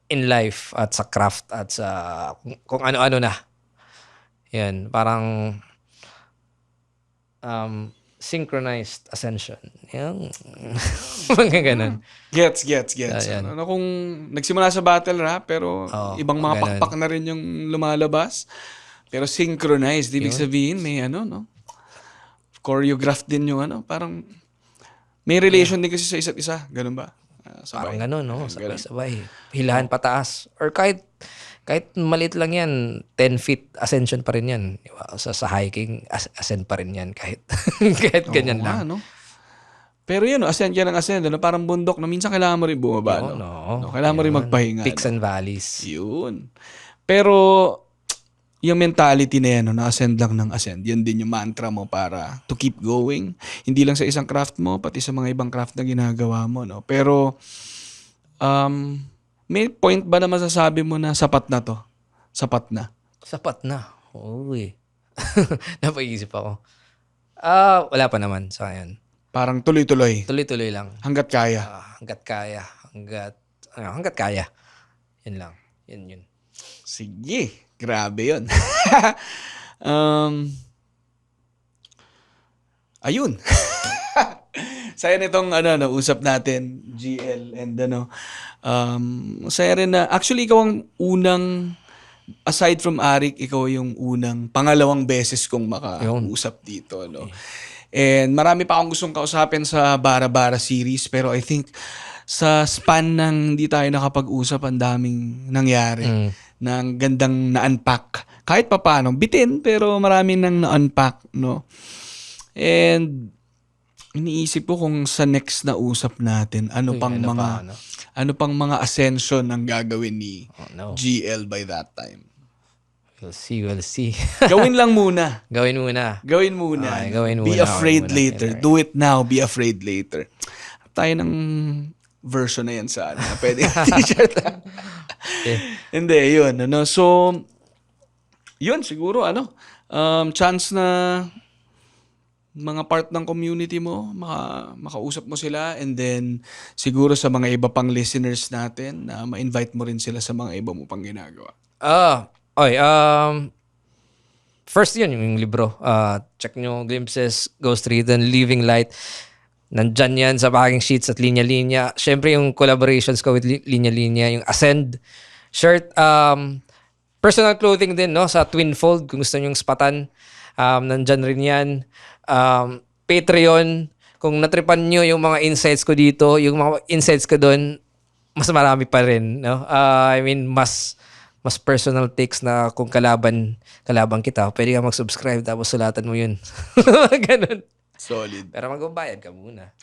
in life at sa craft at sa kung ano-ano na. Yan, parang synchronized ascension. Yung mga ganun. Gets. Ayan. Ano kung nagsimula sa battle rap, pero ibang mga ganun. pakpak na rin yung lumalabas. Pero synchronized, ibig sabihin may no? Choreographed din yung parang may relation din kasi sa isa't isa. Ganun ba? Parang ganun, no? Ganun. Sabay-sabay. Hilahan pataas. Or kahit maliit lang yan, 10 feet ascension pa rin yan. Diba? Sa hiking, ascend pa rin yan kahit ganyan Oo nga, lang. no? Pero yun, ascend ka ng ascend. Parang bundok na minsan kailangan mo rin bumaba. Oo, no? Kailangan mo rin Yun. magpahinga. Peaks and valleys. Yun. Pero yung mentality na yan, na ascend lang ng ascend, yan din yung mantra mo para to keep going. Hindi lang sa isang craft mo, pati sa mga ibang craft na ginagawa mo. No? Pero, may point ba na masasabi mo na sapat na to? Sapat na. Sapat na. Uy. Napaisip ako. Wala pa naman sa ngayon. Parang tuloy-tuloy. Tuloy-tuloy lang. Hanggat kaya. Hanggat kaya. Hanggat kaya. Yun lang. Yun. Sige. Grabe yun. Ayun. Saya nitong usap natin, GL, and saya rin na, actually ikaw ang unang, aside from Arik, ikaw yung unang, pangalawang beses kong makausap dito, no? And marami pa akong gustong kausapin sa Bara-Bara series, pero I think sa span ng hindi tayo nakapag-usap, ang daming nangyari ng gandang na-unpack. Kahit pa paano, bitin, pero marami nang na-unpack, no? And iniisip ko kung sa next na usap natin, ano pang mga ascension ang gagawin ni GL by that time. We'll see. Gawin lang muna. Gawin muna. Gawin muna. Okay, gawin Be muna, afraid gawin muna. later. Do it now, be afraid later. Tayo ng version na yan sa pwede t-shirt. Hindi, yun. So, yun, siguro, chance na mga part ng community mo, makausap mo sila, and then, siguro sa mga iba pang listeners natin, na ma-invite mo rin sila sa mga iba mo pang ginagawa. First yun, yung libro. Check nyo, Glimpses, Ghost Ridden, Living Light. Nandyan yan sa packing sheets at Linya Linya. Siyempre yung collaborations ko with Linya Linya, yung Ascend shirt. Personal clothing din, no? Sa Twin Fold, kung gusto nyo yung spatan. Nandyan rin yan. Patreon, kung natripan nyo yung mga insights ko dito, yung mga insights ko doon, mas marami pa rin, no? I mean, mas personal takes na kung kalaban kita, pwede ka mag-subscribe tapos sulatan mo yun. Ganun. Solid. Pero magbabayad ka muna.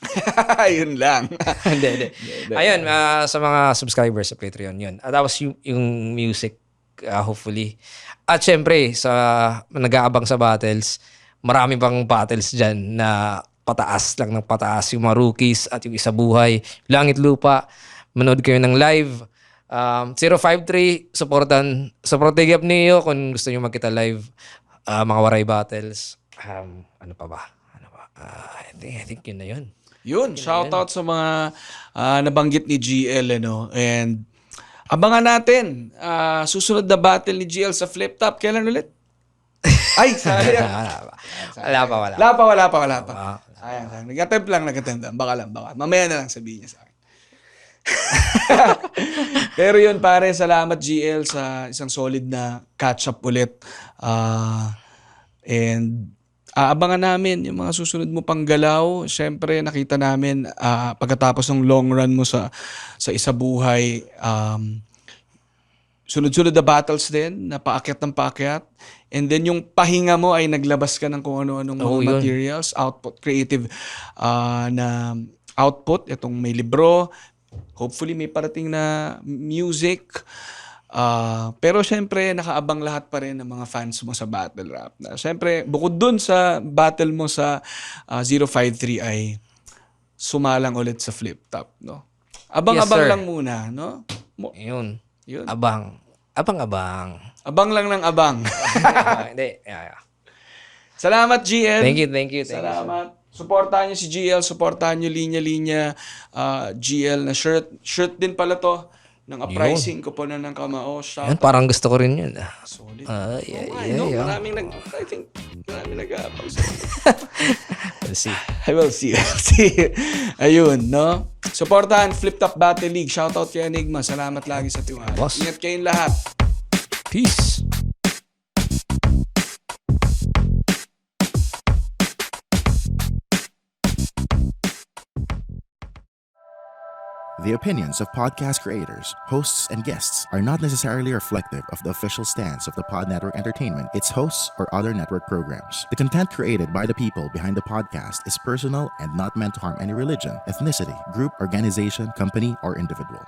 Yun lang. Hindi. Ayun, sa mga subscribers sa Patreon yun. At tapos yung music, hopefully. At syempre, sa nag-aabang sa battles, marami pang battles dyan na pataas lang ng pataas. Yung mga rookies at yung isa buhay. Langit Lupa, manood kayo ng live. 053, supportan Gap Neo kung gusto nyo magkita live. Mga Waray battles. Ano pa ba? I think yun na yun. Yun, shoutout sa mga nabanggit ni GL, and abangan natin susunod na battle ni GL sa Flip Top. Kailan ulit? Ay, sayang. Wala pa. Sayang. Nag-attempt lang. Baka. Mamaya na lang sabihin niya sa akin. Pero yun, pare, salamat GL sa isang solid na catch-up ulit. And abangan namin yung mga susunod mo pang galaw. Siyempre, nakita namin pagkatapos ng long run mo sa isa buhay, sunod-sunod na battles din, na paakyat ng paakyat. And then yung pahinga mo ay naglabas ka ng kung ano-anong mga materials, output, creative na output. Itong may libro, hopefully may parating na music. Pero syempre, nakaabang lahat pa rin ng mga fans mo sa battle rap. Syempre, bukod dun sa battle mo sa 053 ay sumalang ulit sa Flip Top, no? Abang-abang lang muna, no? Yun. Yun. Abang. Abang lang ng abang. Hindi. Yeah. Salamat, GL. Thank you. Salamat. Suportahan niyo si GL, suportahan niyo Linya Linya GL na shirt. Shirt din pala to. ng uprising ko po na ng Kamao. Shout Yan, parang gusto ko rin yun. Solid. Maraming Maraming nag-aapang We'll see. I will see. Ayun, no? Supportahan Flip Top Battle League. Shoutout kay Enigma. Salamat lagi sa tiwala. Boss. Ingat kayong lahat. Peace. The opinions of podcast creators, hosts, and guests are not necessarily reflective of the official stance of the Pod Network Entertainment, its hosts, or other network programs. The content created by the people behind the podcast is personal and not meant to harm any religion, ethnicity, group, organization, company, or individual.